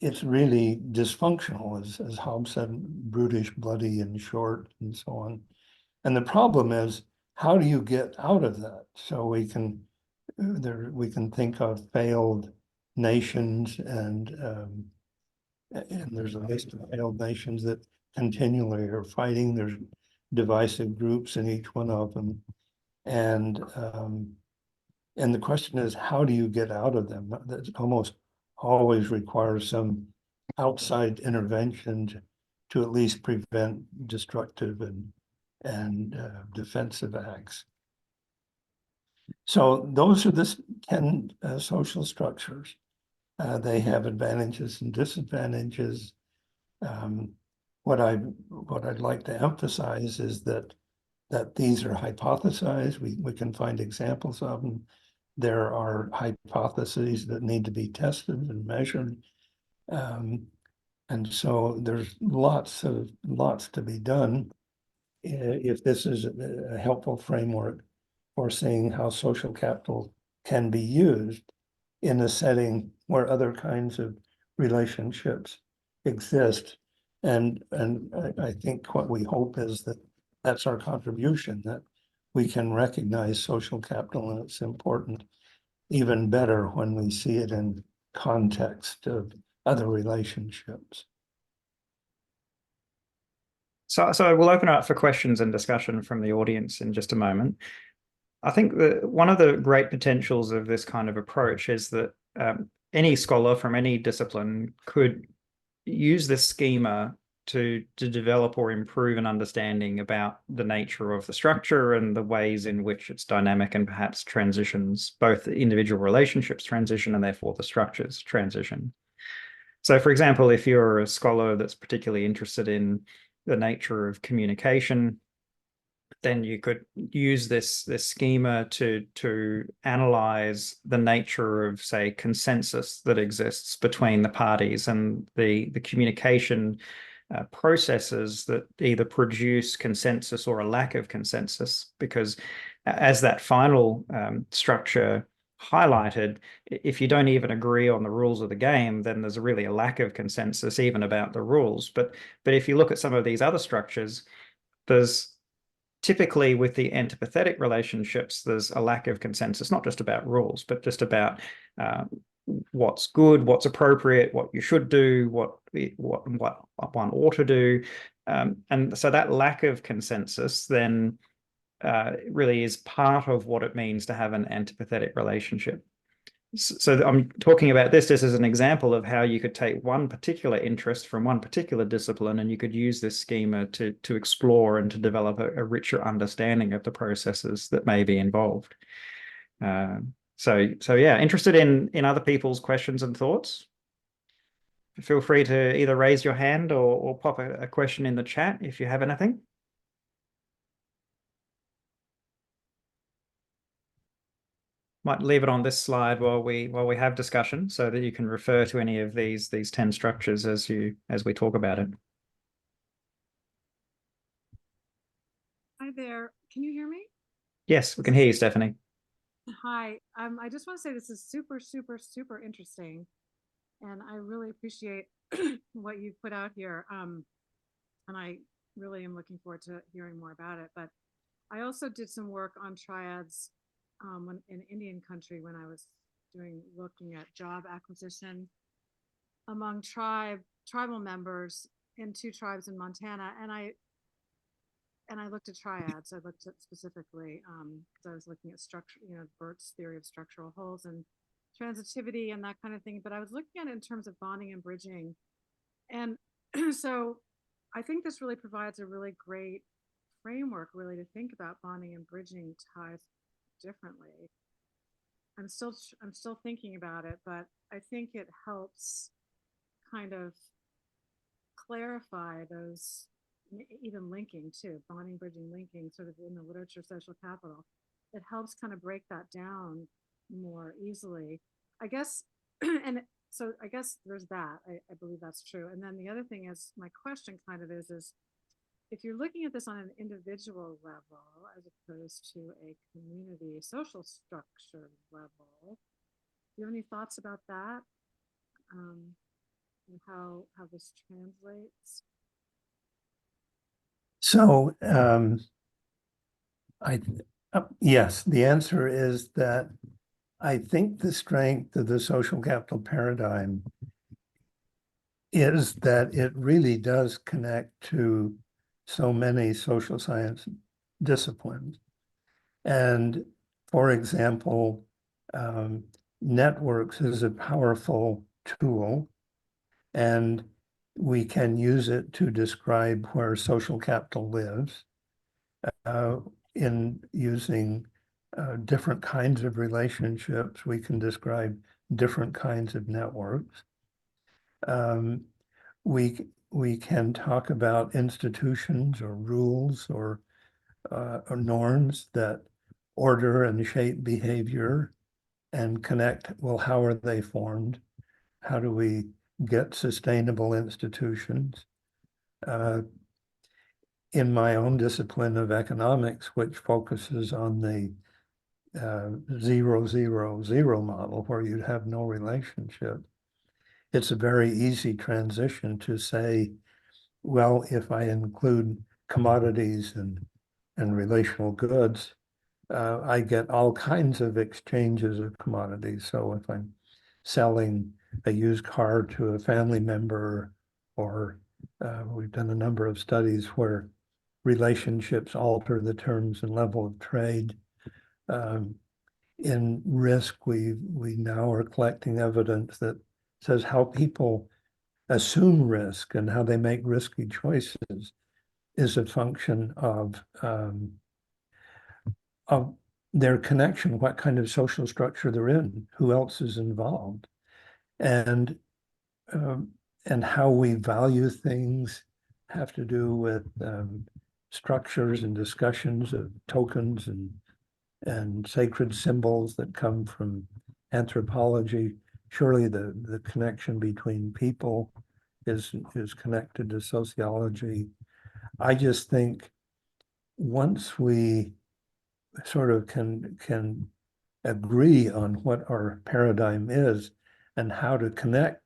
it's really dysfunctional, as Hobbes said, brutish, bloody, and short, and so on. And the problem is, how do you get out of that? So we can think of failed nations, and there's a list of failed nations that continually are fighting. There's divisive groups in each one of them, and the question is, how do you get out of them? That almost always requires some outside intervention to at least prevent destructive and defensive acts. So those are the 10 social structures. They have advantages and disadvantages. What I'd like to emphasize is that these are hypothesized. We can find examples of them. There are hypotheses that need to be tested and measured. And so there's lots to be done if this is a helpful framework for seeing how social capital can be used in a setting where other kinds of relationships exist. And I think what we hope is that that's our contribution, that we can recognize social capital and its importance even better when we see it in context of other relationships. So we'll open it up for questions and discussion from the audience in just a moment. I think that one of the great potentials of this kind of approach is that any scholar from any discipline could use this schema to develop or improve an understanding about the nature of the structure and the ways in which it's dynamic and perhaps transitions, both the individual relationships transition and therefore the structures transition. So, for example, if you're a scholar that's particularly interested in the nature of communication, then you could use this schema to analyze the nature of, say, consensus that exists between the parties and the communication processes that either produce consensus or a lack of consensus. Because as that final structure highlighted, if you don't even agree on the rules of the game, then there's really a lack of consensus even about the rules. But if you look at some of these other structures, there's typically with the antipathetic relationships, there's a lack of consensus, not just about rules, but just about what's good, what's appropriate, what you should do, what one ought to do. And so that lack of consensus then really is part of what it means to have an antipathetic relationship. So I'm talking about this as an example of how you could take one particular interest from one particular discipline and you could use this schema to explore and to develop a richer understanding of the processes that may be involved. So yeah, interested in other people's questions and thoughts? Feel free to either raise your hand or pop a question in the chat if you have anything. Might leave it on this slide while we have discussion so that you can refer to any of these 10 structures as we talk about it. Hi there. Can you hear me? Yes, we can hear you, Stephanie. Hi. I just want to say this is super, super, super interesting. And I really appreciate what you've put out here. And I really am looking forward to hearing more about it. But I also did some work on triads in Indian country when I was looking at job acquisition among tribal members in 2 tribes in Montana. And I looked at triads. I looked at specifically, so I was looking at structure, Bert's theory of structural holes and transitivity and that kind of thing. But I was looking at it in terms of bonding and bridging. And so I think this really provides a really great framework really to think about bonding and bridging ties differently. I'm still thinking about it, but I think it helps kind of clarify those, even linking too, bonding, bridging, linking, sort of in the literature, social capital. It helps kind of break that down more easily, I guess. And so I guess there's that. I believe that's true. And then the other thing is, my question kind of is if you're looking at this on an individual level as opposed to a community social structure level, do you have any thoughts about that? and how this translates? So yes, the answer is that I think the strength of the social capital paradigm is that it really does connect to so many social science disciplines. And for example, networks is a powerful tool, and we can use it to describe where social capital lives in using different kinds of relationships. We can describe different kinds of networks. We can talk about institutions or rules or norms that order and shape behavior and connect, well, how are they formed? How do we get sustainable institutions? In my own discipline of economics, which focuses on the 0-0-0 model, where you'd have no relationship, it's a very easy transition to say, well, if I include commodities and relational goods, I get all kinds of exchanges of commodities. So if I'm selling a used car to a family member, or we've done a number of studies where relationships alter the terms and level of trade. In risk, we now are collecting evidence that says how people assume risk and how they make risky choices is a function of their connection, what kind of social structure they're in, who else is involved, and how we value things have to do with structures and discussions of tokens and sacred symbols that come from anthropology. Surely the connection between people is connected to sociology. I just think once we sort of can agree on what our paradigm is and how to connect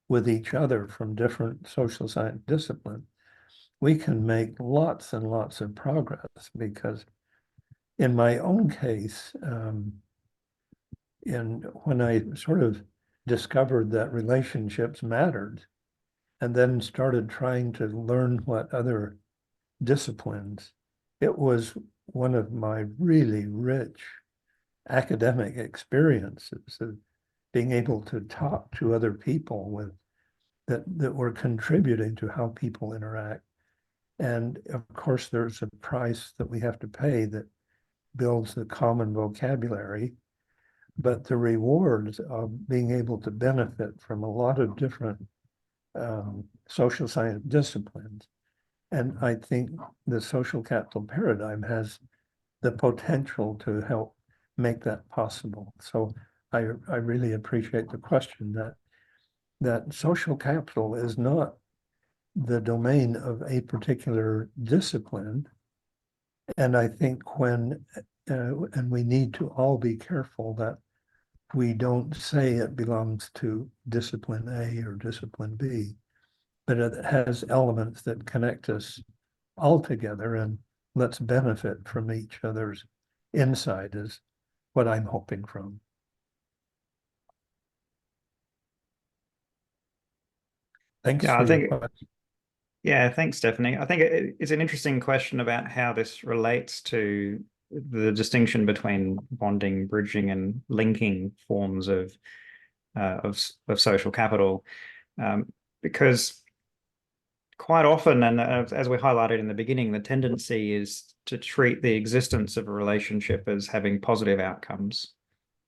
with each other from different social science disciplines, we can make lots and lots of progress. Because in my own case, when I sort of discovered that relationships mattered, and then started trying to learn what other disciplines, it was one of my really rich academic experiences of being able to talk to other people that were contributing to how people interact. And of course, there's a price that we have to pay that builds the common vocabulary, but the rewards of being able to benefit from a lot of different social science disciplines. And I think the social capital paradigm has the potential to help make that possible. So I really appreciate the question that social capital is not the domain of a particular discipline. And I think and we need to all be careful that we don't say it belongs to discipline A or discipline B, but it has elements that connect us all together, and let's benefit from each other's insight is what I'm hoping from. Thanks Yeah, for I your think, question. yeah, thanks, Stephanie. I think it's an interesting question about how this relates to the distinction between bonding, bridging, and linking forms of social capital, because quite often, and as we highlighted in the beginning, the tendency is to treat the existence of a relationship as having positive outcomes,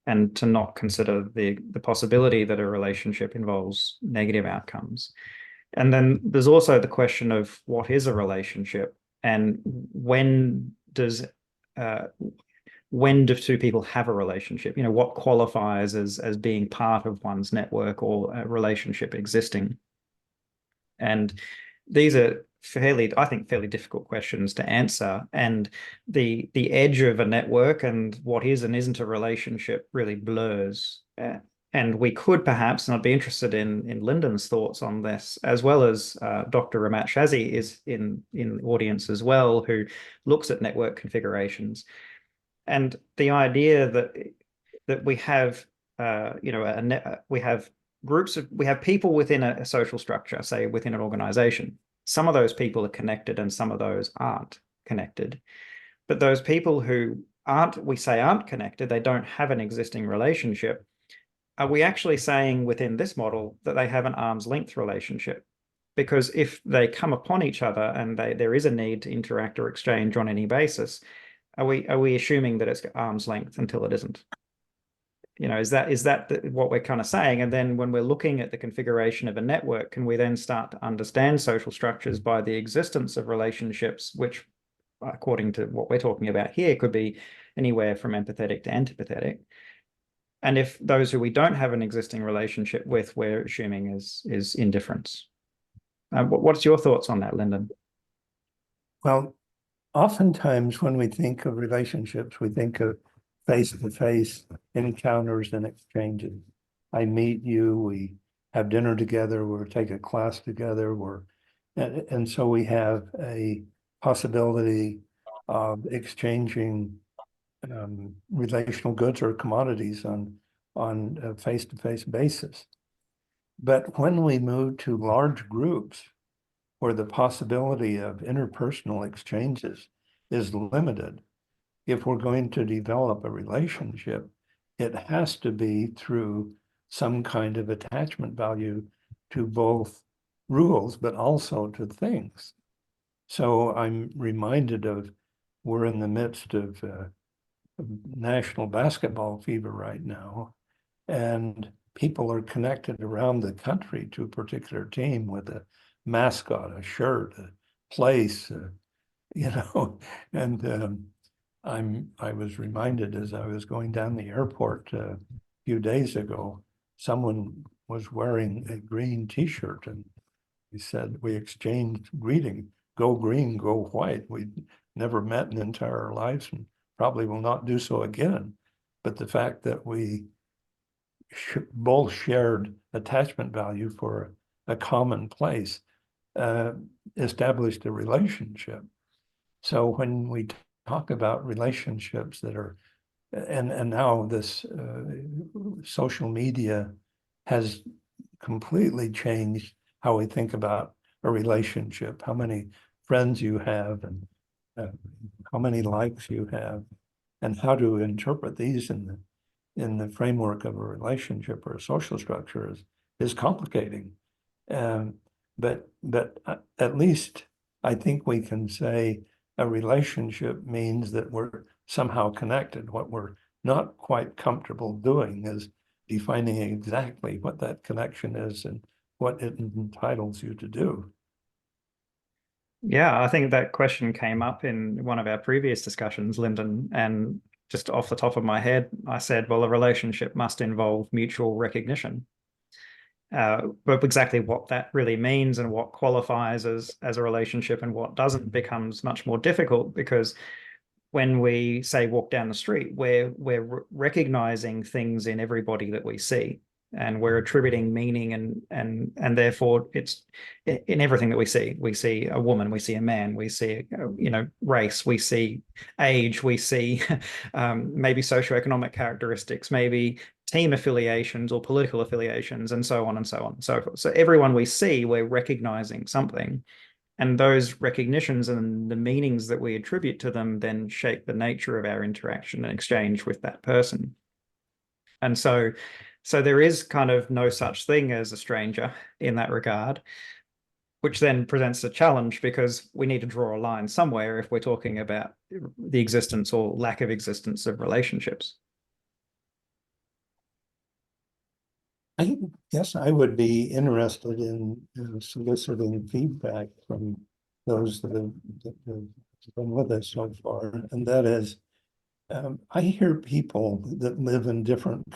and to not consider the possibility that a relationship involves negative outcomes. And then there's also the question of what is a relationship, and when do two people have a relationship? You know, what qualifies as being part of one's network or a relationship existing? And these are I think, fairly difficult questions to answer. And the edge of a network and what is and isn't a relationship really blurs. And we could perhaps, and I'd be interested in Lindon's thoughts on this, as well as Dr. Ramat Shazi is in the audience as well, who looks at network configurations. And the idea that we have, we have we have people within a social structure, say within an organization. Some of those people are connected and some of those aren't connected. But those people who aren't connected, they don't have an existing relationship. Are we actually saying within this model that they have an arm's length relationship? Because if they come upon each other and there is a need to interact or exchange on any basis, are we assuming that it's arm's length until it isn't? Is that what we're kind of saying? And then when we're looking at the configuration of a network, can we then start to understand social structures by the existence of relationships, which, according to what we're talking about here, could be anywhere from empathetic to antipathetic? And if those who we don't have an existing relationship with, we're assuming is indifference. What's your thoughts on that, Lindon? Well, oftentimes when we think of relationships, we think of face-to-face encounters and exchanges. I meet you, we have dinner together, we take a class together, and so we have a possibility of exchanging relational goods or commodities on a face-to-face basis. But when we move to large groups where the possibility of interpersonal exchanges is limited, if we're going to develop a relationship, it has to be through some kind of attachment value to both rules, but also to things. So I'm reminded of, we're in the midst of national basketball fever right now, and people are connected around the country to a particular team with a mascot, a shirt, a place, and I was reminded as I was going down the airport a few days ago, someone was wearing a green t-shirt, and he said, we exchanged greeting, go green, go white. We'd never met in entire lives and probably will not do so again. But the fact that we both shared attachment value for a common place established a relationship. So when we talk about relationships that are, and now this social media has completely changed how we think about a relationship, how many friends you have, and how many likes you have, and how to interpret these in the framework of a relationship or a social structure is complicating. But at least I think we can say a relationship means that we're somehow connected. What we're not quite comfortable doing is defining exactly what that connection is and what it entitles you to do. Yeah, I think that question came up in one of our previous discussions, Lyndon, and just off the top of my head, I said, well, a relationship must involve mutual recognition. But exactly what that really means and what qualifies as a relationship and what doesn't becomes much more difficult, because when we say walk down the street, we're recognizing things in everybody that we see, and we're attributing meaning and therefore it's in everything that we see. We see a woman, we see a man, we see race, we see age, we see maybe socioeconomic characteristics, maybe team affiliations or political affiliations, and so on and so on and so forth. So everyone we see, we're recognizing something. And those recognitions and the meanings that we attribute to them then shape the nature of our interaction and exchange with that person. And so there is kind of no such thing as a stranger in that regard, which then presents a challenge, because we need to draw a line somewhere if we're talking about the existence or lack of existence of relationships. I guess I would be interested in soliciting feedback from those that have been with us so far, and that is, I hear people that live in different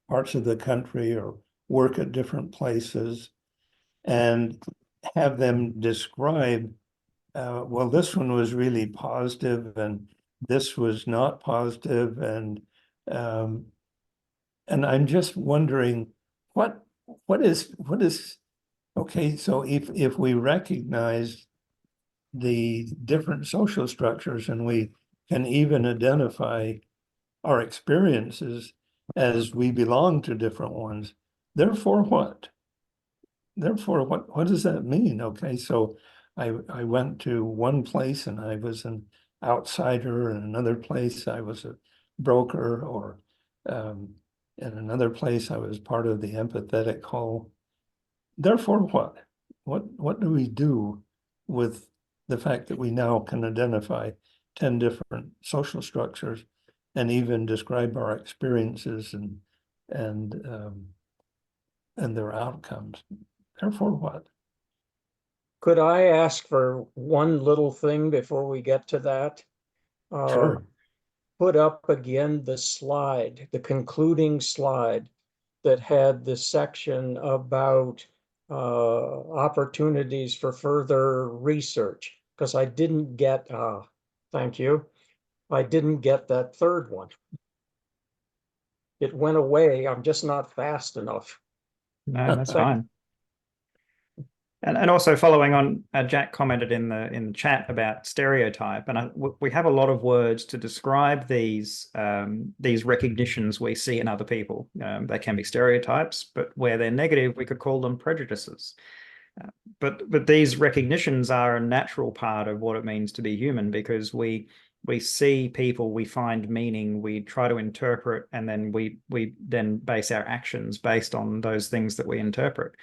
parts of the country or work at different places and have them describe, well, this one was really positive and this was not positive, and And I'm just wondering what is okay, so if we recognize the different social structures and we can even identify our experiences as we belong to different ones, therefore what? Therefore, what does that mean? Okay, so I went to one place and I was an outsider, and another place I was a broker, or in another place I was part of the empathetic whole. Therefore, what? What do we do with the fact that we now can identify 10 different social structures and even describe our experiences and their outcomes? Therefore, what? Could I ask for one little thing before we get to that? Sure. Put up again the slide, the concluding slide that had the section about opportunities for further research, because I didn't get, thank you, I didn't get that third one. It went away. I'm just not fast enough. No, that's fine. And also following on, Jack commented in the chat about stereotype, and we have a lot of words to describe these recognitions we see in other people. They can be stereotypes, but where they're negative, we could call them prejudices. But these recognitions are a natural part of what it means to be human, because we see people, we find meaning, we try to interpret, and then we then base our actions based on those things that we interpret.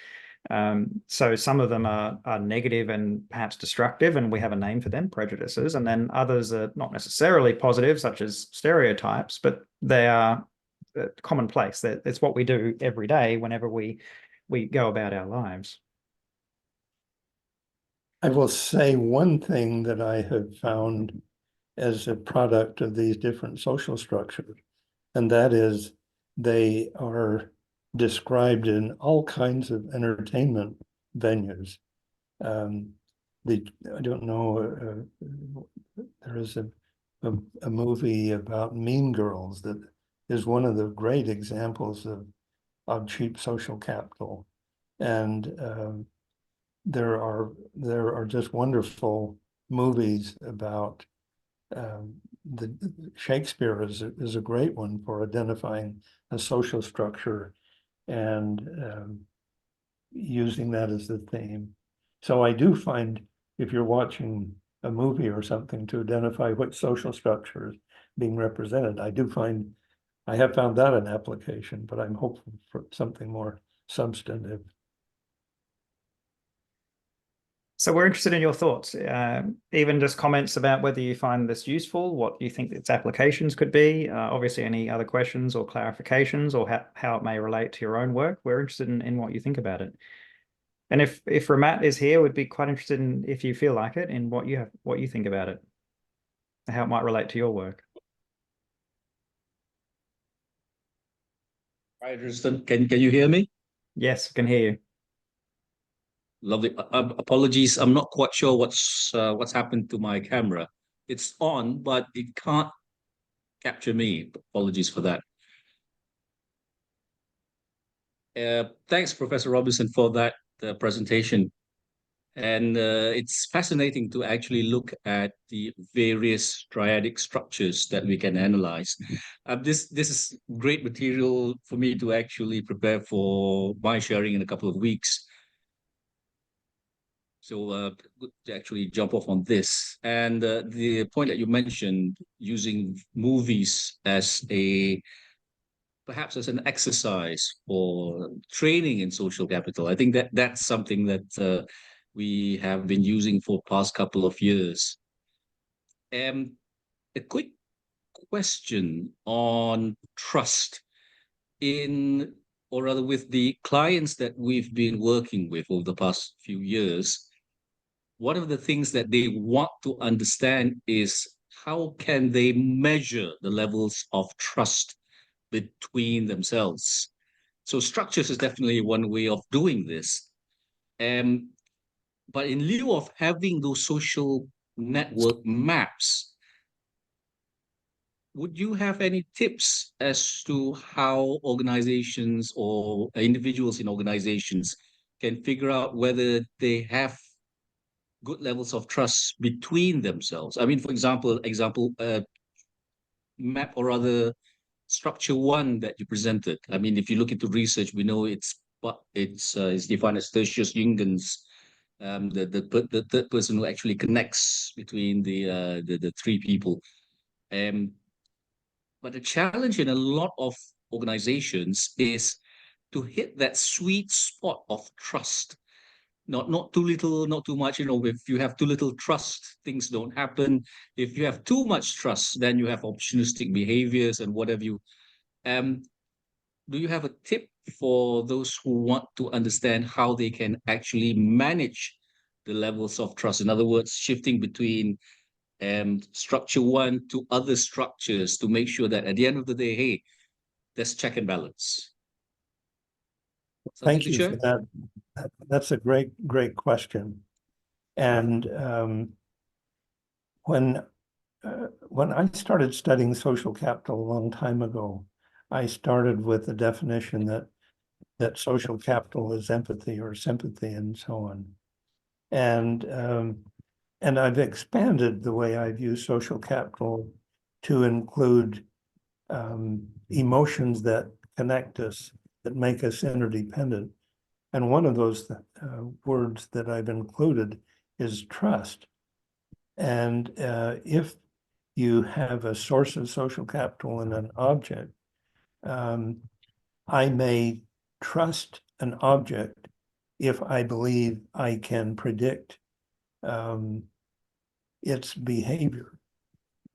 So some of them are negative and perhaps destructive, and we have a name for them, prejudices, and then others are not necessarily positive, such as stereotypes, but they are commonplace. It's what we do every day whenever we go about our lives. I will say one thing that I have found as a product of these different social structures, and that is they are described in all kinds of entertainment venues. I don't know, there is a movie about Mean Girls that is one of the great examples of cheap social capital. And there are just wonderful movies about the Shakespeare is a great one for identifying a social structure and using that as the theme. So I do find, if you're watching a movie or something to identify what social structure is being represented, I have found that an application, but I'm hopeful for something more substantive. So we're interested in your thoughts, even just comments about whether you find this useful, what you think its applications could be, obviously any other questions or clarifications, or how it may relate to your own work. We're interested in what you think about it. And if Ramat is here, we'd be quite interested in, if you feel like it, in what you think about it, how it might relate to your work. Hi, Tristan. Can you hear me? Yes, I can hear you. Lovely. Apologies, I'm not quite sure what's happened to my camera. It's on, but it can't capture me. Apologies for that. Thanks, Professor Robison, for that presentation. And it's fascinating to actually look at the various triadic structures that we can analyze. This is great material for me to actually prepare for my sharing in a couple of weeks. So good to actually jump off on this. And the point that you mentioned, using movies as perhaps as an exercise for training in social capital. I think that's something that we have been using for past couple of years. A quick question on trust or rather with the clients that we've been working with over the past few years. One of the things that they want to understand is how can they measure the levels of trust between themselves. So structures is definitely one way of doing this. But in lieu of having those social network maps, would you have any tips as to how organizations or individuals in organizations can figure out whether they have good levels of trust between themselves? I mean, for example, map or rather structure one that you presented. I mean, if you look into research, we know it's defined as tertius jungens, the third person who actually connects between the three people. But the challenge in a lot of organizations is to hit that sweet spot of trust. Not too little, not too much. If you have too little trust, things don't happen. If you have too much trust, then you have opportunistic behaviors and whatever you. Um, do you have a tip for those who want to understand how they can actually manage the levels of trust? In other words, shifting between structure one to other structures to make sure that at the end of the day, hey, there's check and balance. Something Thank to you share? for that. That's a great question. And when I started studying social capital a long time ago, I started with the definition that social capital is empathy or sympathy and so on. And I've expanded the way I view social capital to include emotions that connect us, that make us interdependent. And one of those words that I've included is trust. And if you have a source of social capital in an object, I may trust an object if I believe I can predict its behavior.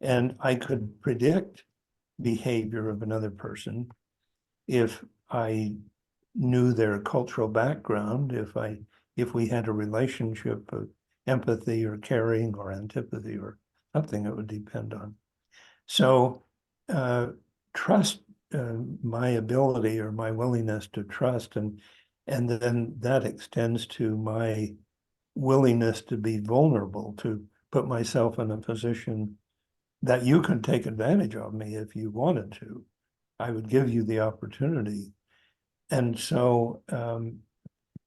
And I could predict behavior of another person if I knew their cultural background, if we had a relationship of empathy or caring or antipathy or something it would depend on. So trust my ability or my willingness to trust, and then that extends to my willingness to be vulnerable, to put myself in a position that you can take advantage of me if you wanted to. I would give you the opportunity. And so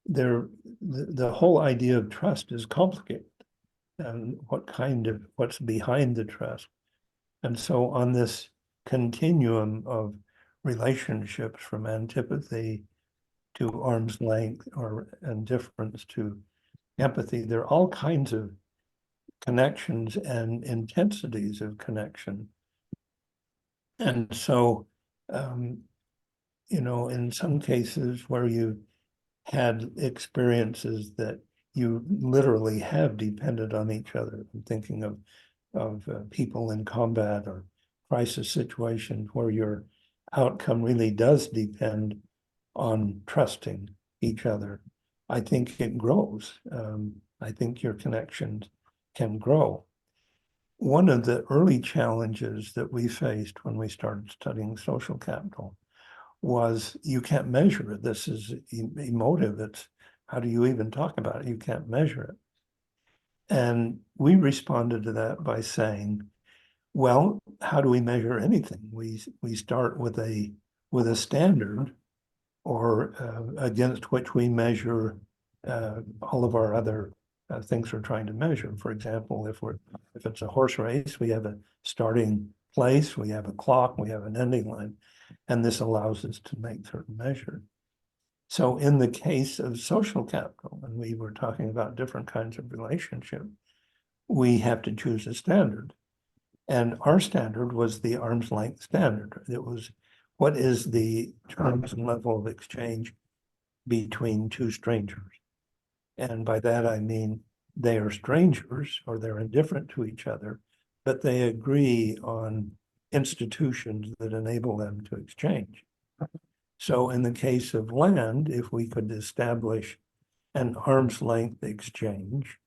the whole idea of trust is complicated, and what's behind the trust. And so on this continuum of relationships from antipathy to arm's length or indifference to empathy, there are all kinds of connections and intensities of connection. And so, in some cases where you had experiences that you literally have depended on each other, I'm thinking of people in combat or crisis situations where your outcome really does depend on trusting each other. I think it grows. I think your connections can grow. One of the early challenges that we faced when we started studying social capital was you can't measure it. This is emotive. It's how do you even talk about it? You can't measure it. And we responded to that by saying, well, how do we measure anything? We start with a standard or against which we measure all of our other things we're trying to measure. For example, if it's a horse race, we have a starting place, we have a clock, we have an ending line, and this allows us to make certain measures. So in the case of social capital, and we were talking about different kinds of relationship, we have to choose a standard. And our standard was the arm's length standard. It was what is the terms and level of exchange between two strangers. And by that, I mean they are strangers or they're indifferent to each other, but they agree on institutions that enable them to exchange. So in the case of land, if we could establish an arm's length exchange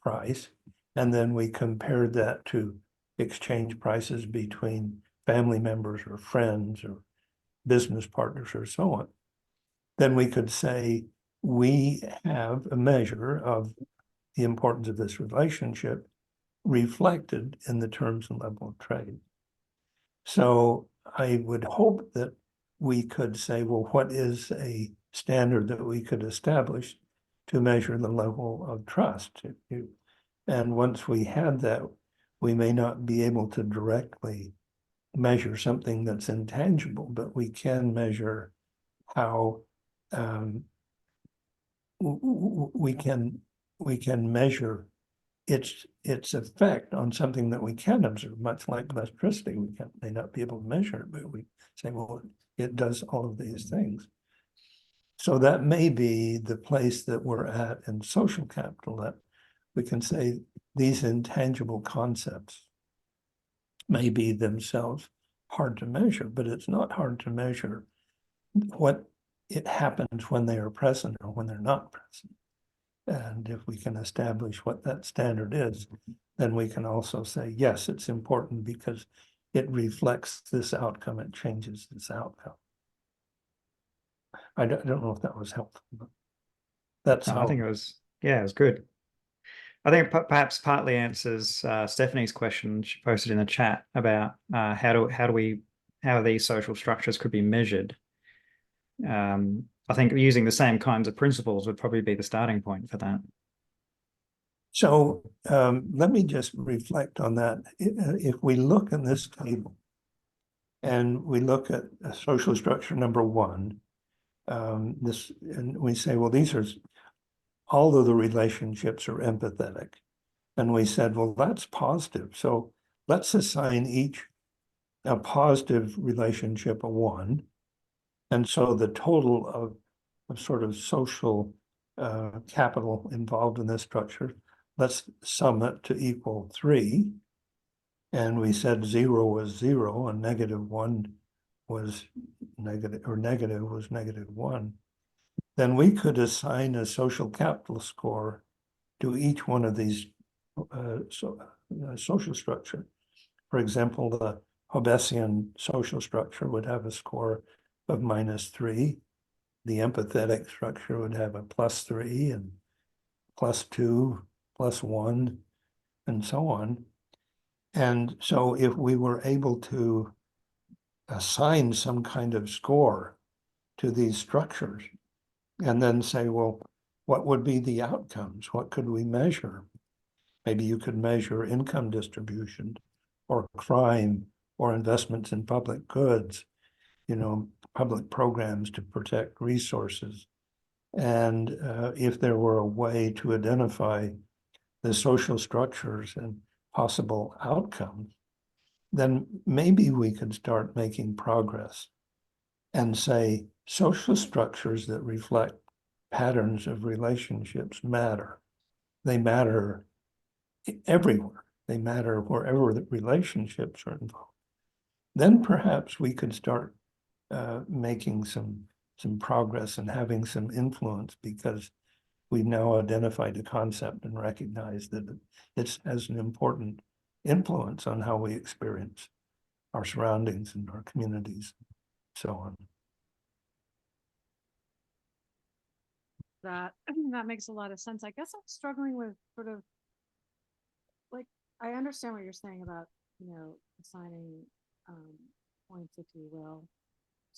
price, and then we compared that to exchange prices between family members or friends or business partners or so on, then we could say we have a measure of the importance of this relationship reflected in the terms and level of trade. So I would hope that we could say, well, what is a standard that we could establish to measure the level of trust? And once we had that, we may not be able to directly measure something that's intangible, but we can measure how we can measure its effect on something that we can observe, much like electricity. We may not be able to measure it, but we say, well, it does all of these things. So that may be the place that we're at in social capital, that we can say these intangible concepts may be themselves hard to measure, but it's not hard to measure what it happens when they are present or when they're not present. And if we can establish what that standard is, then we can also say, yes, it's important because it reflects this outcome, it changes this outcome. I don't know if that was helpful, but that's No, how. I think it was, yeah, it was good. I think perhaps partly answers Stephanie's question she posted in the chat about how these social structures could be measured. I think using the same kinds of principles would probably be the starting point for that. So let me just reflect on that. If we look in this table and we look at social structure number 1, and we say, well, these are all of the relationships are empathetic. And we said, well, that's positive. So let's assign each a positive relationship a 1. And so the total of sort of social capital involved in this structure, let's sum it to equal 3. And we said 0 was 0 and -1 was negative, or negative was -1. Then we could assign a social capital score to each one of these social structure. For example, the Robison social structure would have a score of -3. The empathetic structure would have a +3 and +2, +1, and so on. And so if we were able to assign some kind of score to these structures and then say, well, what would be the outcomes? What could we measure? Maybe you could measure income distribution or crime or investments in public goods, public programs to protect resources. And if there were a way to identify the social structures and possible outcomes, then maybe we could start making progress and say social structures that reflect patterns of relationships matter. They matter everywhere. They matter wherever the relationships are involved. Then perhaps we could start making some progress and having some influence, because we've now identified a concept and recognized that it has an important influence on how we experience our surroundings and our communities, so on. That makes a lot of sense. I guess I'm struggling with sort of, like, I understand what you're saying about, assigning points, if you will,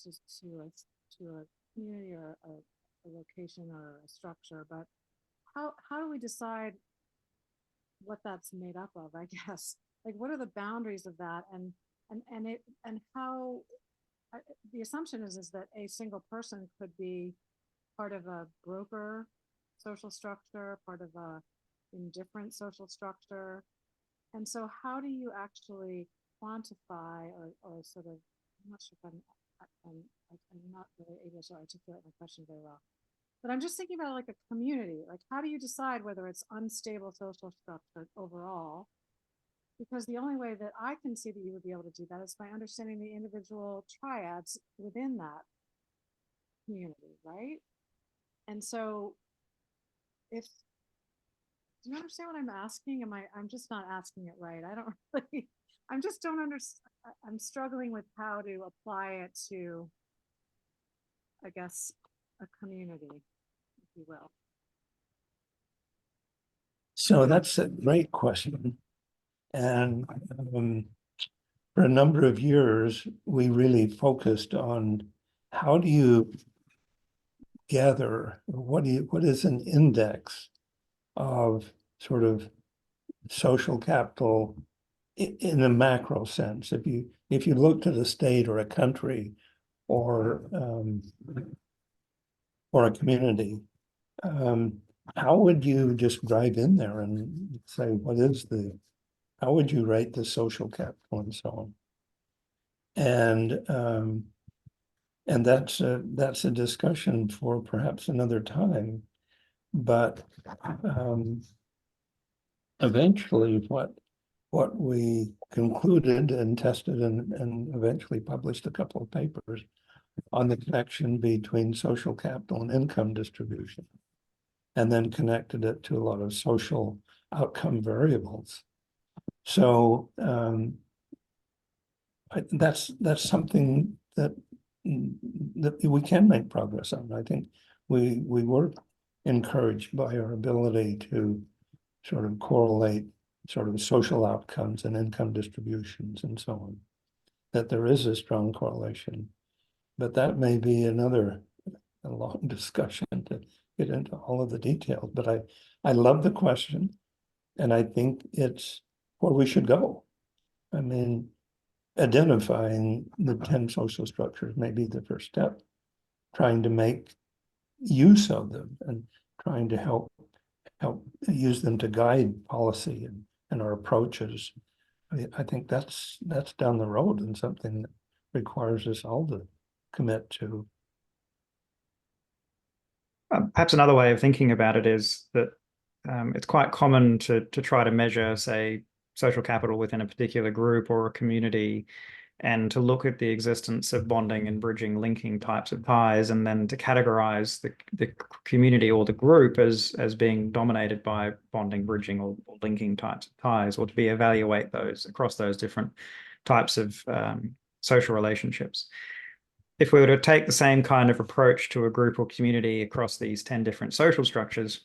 just to a community or a location or a structure, but how do we decide what that's made up of, I guess? Like, what are the boundaries of that, and how the assumption is that a single person could be part of a broker social structure, part of a indifferent social structure. And so how do you actually quantify or sort of, I'm not sure if I'm not really able to articulate my question very well, but I'm just thinking about like a community. Like, how do you decide whether it's unstable social structure overall? Because the only way that I can see that you would be able to do that is by understanding the individual triads within that community, right? And so if, do you understand what I'm asking? I'm just not asking it right. I don't really, I just don't understand. I'm struggling with how to apply it to, I guess, a community, if you will. So that's a great question. And for a number of years, we really focused on how do you gather, what is an index of sort of social capital in a macro sense. If you looked at a state or a country or a community, how would you just dive in there and say, how would you rate the social capital and so on? And that's a discussion for perhaps another time. But eventually what we concluded and tested and eventually published a couple of papers on the connection between social capital and income distribution, and then connected it to a lot of social outcome variables. So that's something that we can make progress on. I think we were encouraged by our ability to sort of correlate sort of social outcomes and income distributions and so on, that there is a strong correlation. But that may be a long discussion to get into all of the details. But I love the question, and I think it's where we should go. I mean, identifying the 10 social structures may be the first step, trying to make use of them and trying to help use them to guide policy and our approaches. I think that's down the road and something that requires us all to commit to. Perhaps another way of thinking about it is that it's quite common to try to measure, say, social capital within a particular group or a community, and to look at the existence of bonding and bridging, linking types of ties, and then to categorize the community or the group as being dominated by bonding, bridging, or linking types of ties, or to evaluate those across those different types of social relationships. If we were to take the same kind of approach to a group or community across these 10 different social structures,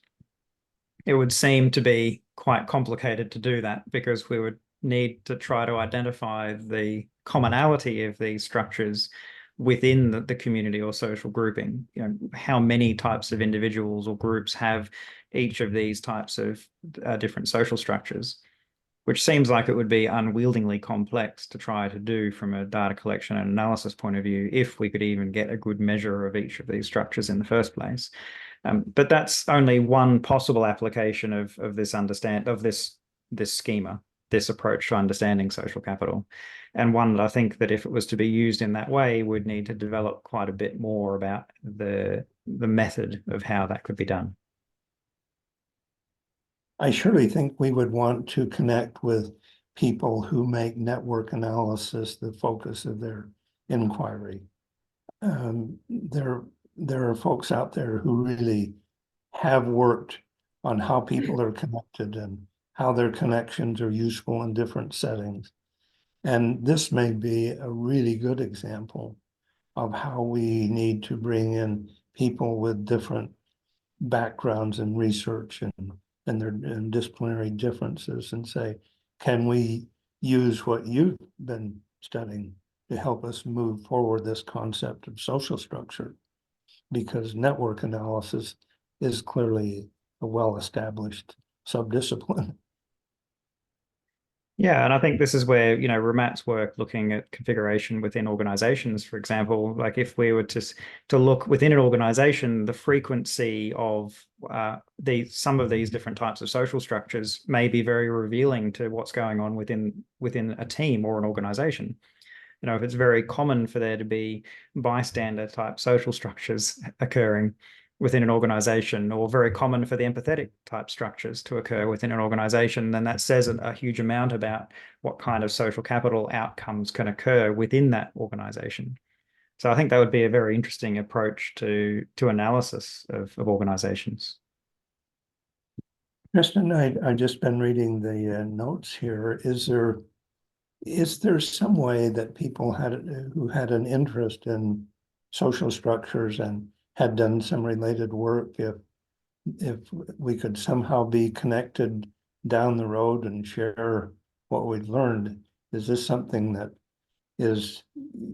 it would seem to be quite complicated to do that, because we would need to try to identify the commonality of these structures within the community or social grouping. You know, how many types of individuals or groups have each of these types of different social structures, which seems like it would be unwieldingly complex to try to do from a data collection and analysis point of view, if we could even get a good measure of each of these structures in the first place. But that's only one possible application of this schema, this approach to understanding social capital, and one that I think that if it was to be used in that way, would need to develop quite a bit more about the method of how that could be done. I surely think we would want to connect with people who make network analysis the focus of their inquiry. There are folks out there who really have worked on how people are connected and how their connections are useful in different settings. And this may be a really good example of how we need to bring in people with different backgrounds in research and their disciplinary differences, and say, can we use what you've been studying to help us move forward this concept of social structure? Because network analysis is clearly a well-established subdiscipline. Yeah, and I think this is where, Ramat's work looking at configuration within organizations, for example, like if we were to look within an organization, the frequency of some of these different types of social structures may be very revealing to what's going on within a team or an organization. If it's very common for there to be bystander type social structures occurring within an organization, or very common for the empathetic type structures to occur within an organization, then that says a huge amount about what kind of social capital outcomes can occur within that organization. So I think that would be a very interesting approach to analysis of organizations. Tristan, I've just been reading the notes here. Is there some way that people who had an interest in social structures and had done some related work, if we could somehow be connected down the road and share what we've learned? Is this something that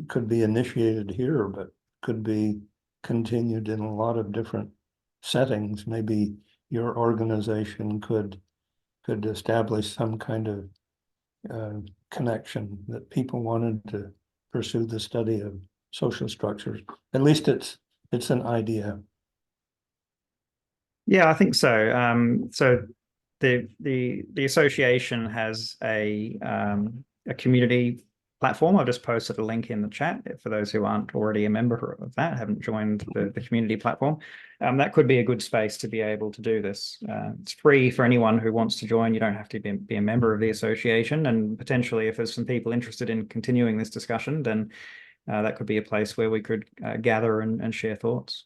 could be initiated here, but could be continued in a lot of different settings. Maybe your organization could establish some kind of connection that people wanted to pursue the study of social structures. At least it's an idea. Yeah, I think so. So the association has a community platform. I've just posted a link in the chat for those who aren't already a member of that, haven't joined the community platform. That could be a good space to be able to do this. It's free for anyone who wants to join. You don't have to be a member of the association, and potentially if there's some people interested in continuing this discussion, then that could be a place where we could gather and share thoughts.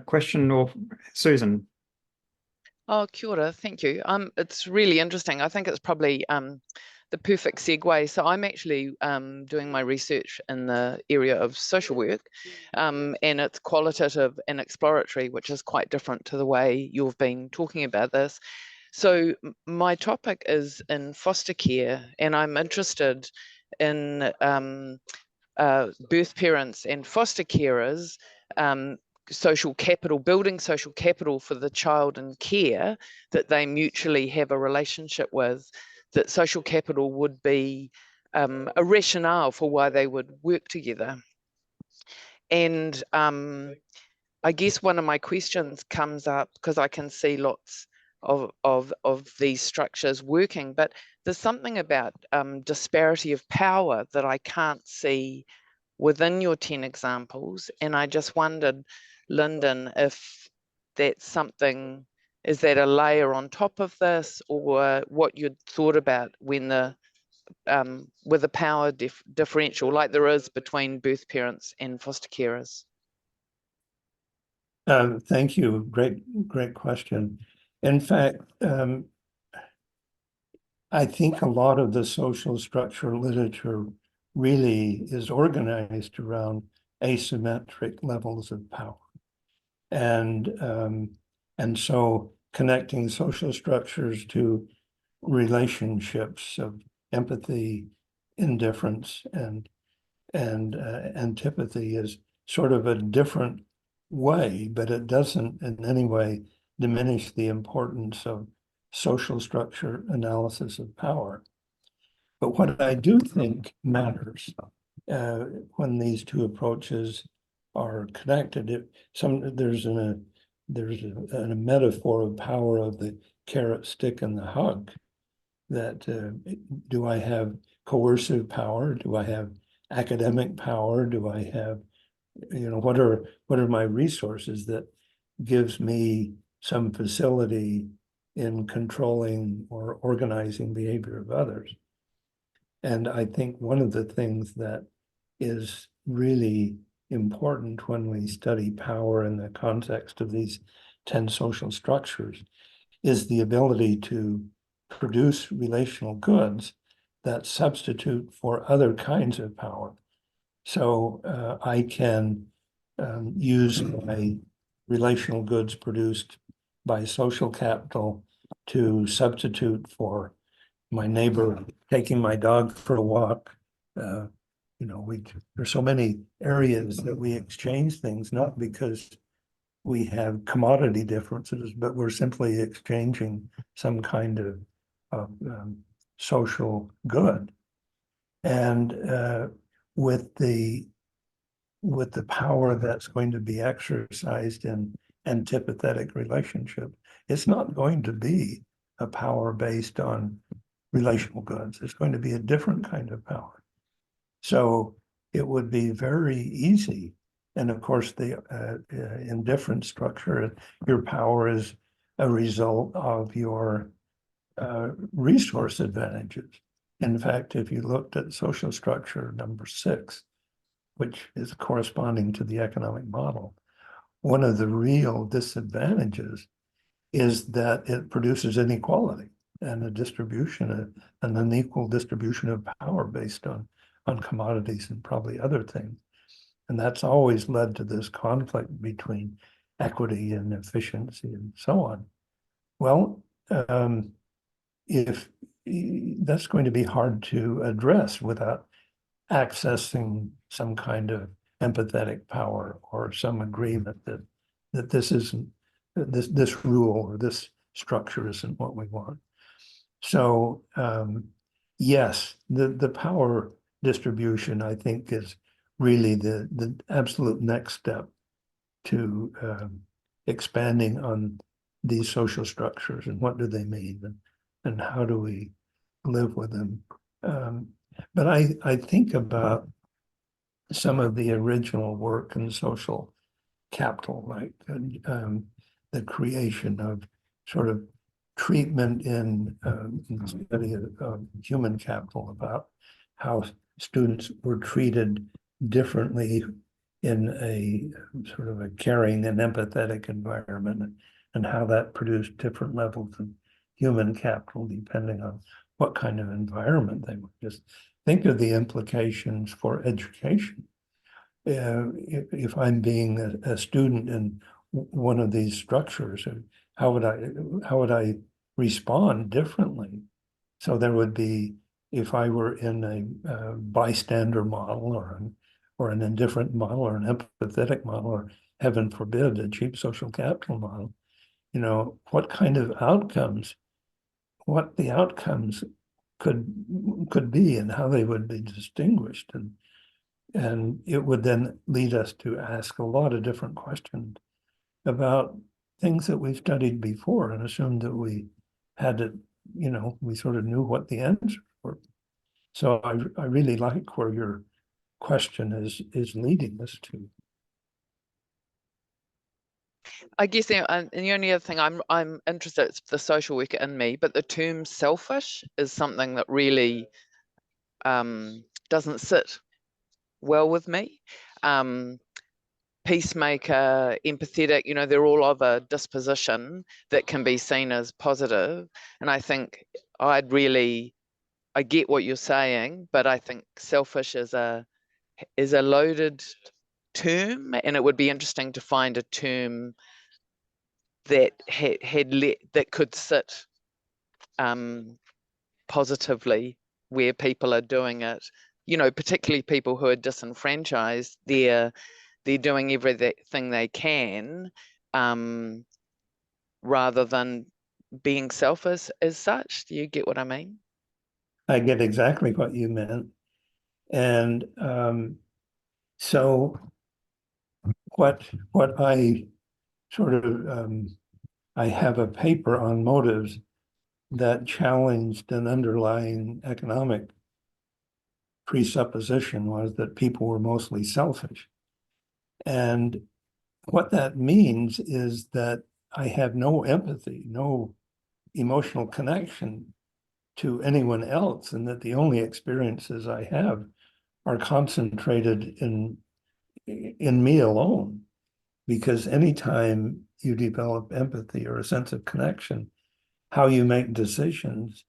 Question, or Susan? Oh, kia ora, thank you. It's really interesting. I think it's probably the perfect segue. So I'm actually doing my research in the area of social work, and it's qualitative and exploratory, which is quite different to the way you've been talking about this. So my topic is in foster care, and I'm interested in birth parents and foster carers, social capital, building social capital for the child in care that they mutually have a relationship with, that social capital would be a rationale for why they would work together. And I guess one of my questions comes up because I can see lots of these structures working, but there's something about disparity of power that I can't see within your 10 examples. And I just wondered, Lindon, if that's something, is that a layer on top of this, or what you'd thought about when with the power differential like there is between birth parents and foster carers? Thank you. Great question. In fact, I think a lot of the social structure literature really is organized around asymmetric levels of power. And so connecting social structures to relationships of empathy, indifference, and antipathy is sort of a different way, but it doesn't in any way diminish the importance of social structure analysis of power. But what I do think matters when these two approaches are connected, there's a metaphor of power of the carrot, stick, and the hug. That do I have coercive power? Do I have academic power? Do I have, what are my resources that gives me some facility in controlling or organizing behavior of others? And I think one of the things that is really important when we study power in the context of these 10 social structures is the ability to produce relational goods that substitute for other kinds of power. So I can use my relational goods produced by social capital to substitute for my neighbor taking my dog for a walk. There's so many areas that we exchange things, not because we have commodity differences, but we're simply exchanging some kind of social good. And with the power that's going to be exercised in antipathetic relationship, it's not going to be a power based on relational goods. It's going to be a different kind of power. So it would be very easy. And of course, the indifferent structure, your power is a result of your resource advantages. In fact, if you looked at social structure number 6, which is corresponding to the economic model, one of the real disadvantages is that it produces inequality and an unequal distribution of power based on commodities and probably other things. And that's always led to this conflict between equity and efficiency and so on. Well, if that's going to be hard to address without accessing some kind of empathetic power or some agreement that this isn't this rule or this structure isn't what we want. So yes, the power distribution, I think, is really the absolute next step to expanding on these social structures and what do they mean and how do we live with them. But I think about some of the original work in social capital, like the creation of sort of treatment in the study of human capital, about how students were treated differently in a sort of a caring and empathetic environment, and how that produced different levels of human capital depending on what kind of environment they were. Just think of the implications for education. If I'm being a student in one of these structures, how would I respond differently? So there would be, if I were in a bystander model or an indifferent model or an empathetic model, or heaven forbid, a cheap social capital model, you know, what kind of outcomes, what the outcomes could be and how they would be distinguished. And it would then lead us to ask a lot of different questions about things that we've studied before and assumed that we had to, you know, we sort of knew what the answers were. So I really like where your question is leading us to. I guess and the only other thing I'm interested, it's the social worker in me, but the term selfish is something that really doesn't sit well with me. Peacemaker, empathetic, you know, they're all of a disposition that can be seen as positive. And I think I get what you're saying, but I think selfish is a loaded term, and it would be interesting to find a term that that could sit positively where people are doing it. You know, particularly people who are disenfranchised, they're doing everything they can, rather than being selfish as such. Do you get what I mean? I get exactly what you meant. And so what I sort of, I have a paper on motives that challenged an underlying economic presupposition, was that people were mostly selfish. And what that means is that I have no empathy, no emotional connection to anyone else, and that the only experiences I have are concentrated in me alone. Because anytime you develop empathy or a sense of connection, how you make decisions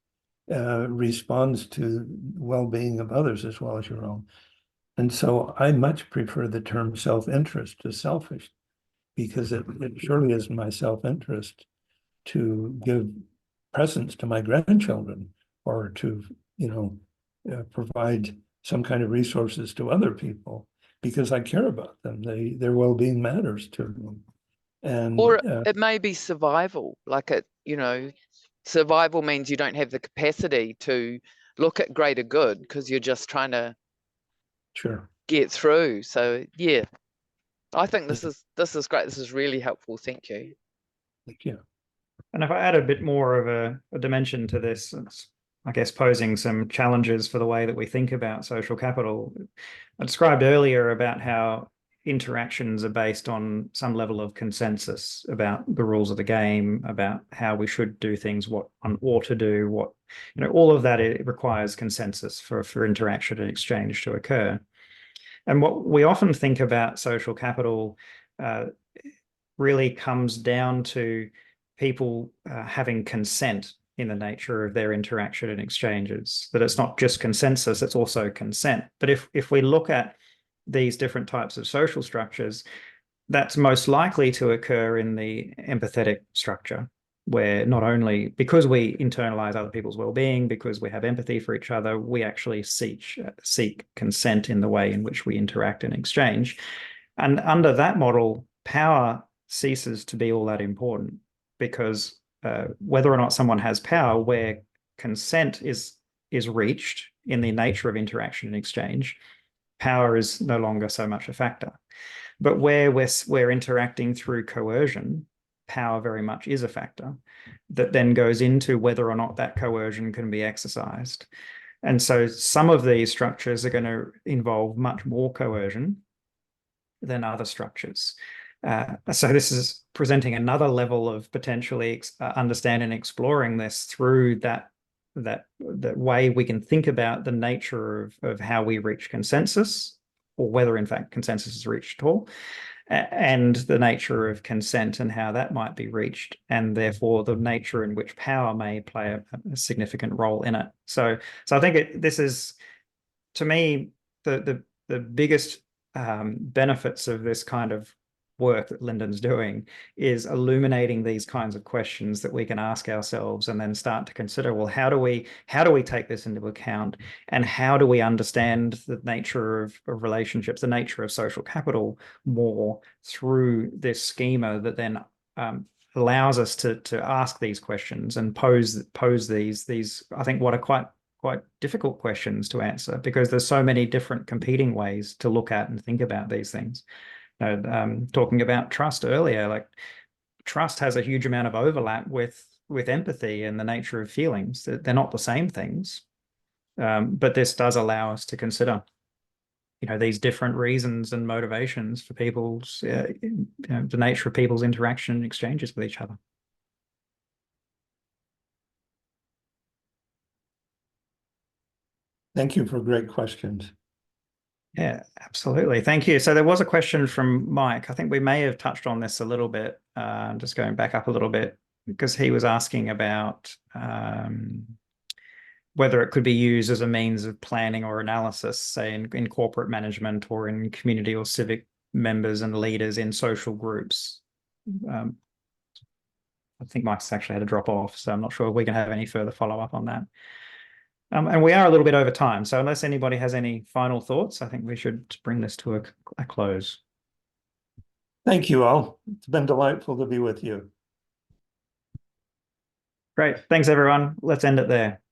responds to well-being of others as well as your own. And so I much prefer the term self-interest to selfish, because it surely is my self-interest to give presents to my grandchildren, or to, you know, provide some kind of resources to other people, because I care about them. Their well-being matters to them. And Or it may be survival, like you know, survival means you don't have the capacity to look at greater good because you're just trying to sure, get through. So yeah, I think this is great. This is really helpful. Thank you. thank you. And if I add a bit more of a dimension to this, it's, I guess, posing some challenges for the way that we think about social capital. I described earlier about how interactions are based on some level of consensus about the rules of the game, about how we should do things, what one ought to do, what, you know, all of that, it requires consensus for interaction and exchange to occur. And what we often think about social capital really comes down to people having consent in the nature of their interaction and exchanges, that it's not just consensus, it's also consent. But if we look at these different types of social structures, that's most likely to occur in the empathetic structure. where not only because we internalize other people's well-being, because we have empathy for each other, we actually seek consent in the way in which we interact and exchange. And under that model, power ceases to be all that important, because whether or not someone has power, where consent is reached in the nature of interaction and exchange, power is no longer so much a factor. But where we're interacting through coercion, power very much is a factor that then goes into whether or not that coercion can be exercised. And so some of these structures are going to involve much more coercion than other structures. So this is presenting another level of potentially understanding and exploring this through that way we can think about the nature of how we reach consensus, or whether in fact consensus is reached at all, and the nature of consent and how that might be reached, and therefore the nature in which power may play a significant role in it. So I think this is, to me, the biggest benefits of this kind of work that Lindon's doing is illuminating these kinds of questions that we can ask ourselves, and then start to consider, well, how do we take this into account, and how do we understand the nature of relationships, the nature of social capital more through this schema that then allows us to ask these questions and pose these I think what are quite difficult questions to answer, because there's so many different competing ways to look at and think about these things. Talking about trust earlier, like trust has a huge amount of overlap with empathy and the nature of feelings. They're not the same things, but this does allow us to consider, these different reasons and motivations for people's, the nature of people's interaction and exchanges with each other. Thank you for great questions. Yeah, absolutely. Thank you. So there was a question from Mike. I think we may have touched on this a little bit, just going back up a little bit, because he was asking about whether it could be used as a means of planning or analysis, say in corporate management, or in community or civic members and leaders in social groups. I think Mike's actually had to drop off, so I'm not sure if we can have any further follow-up on that. And we are a little bit over time, so unless anybody has any final thoughts, I think we should bring this to a close. Thank you all. It's been delightful to be with you. Great. Thanks, everyone. Let's end it there.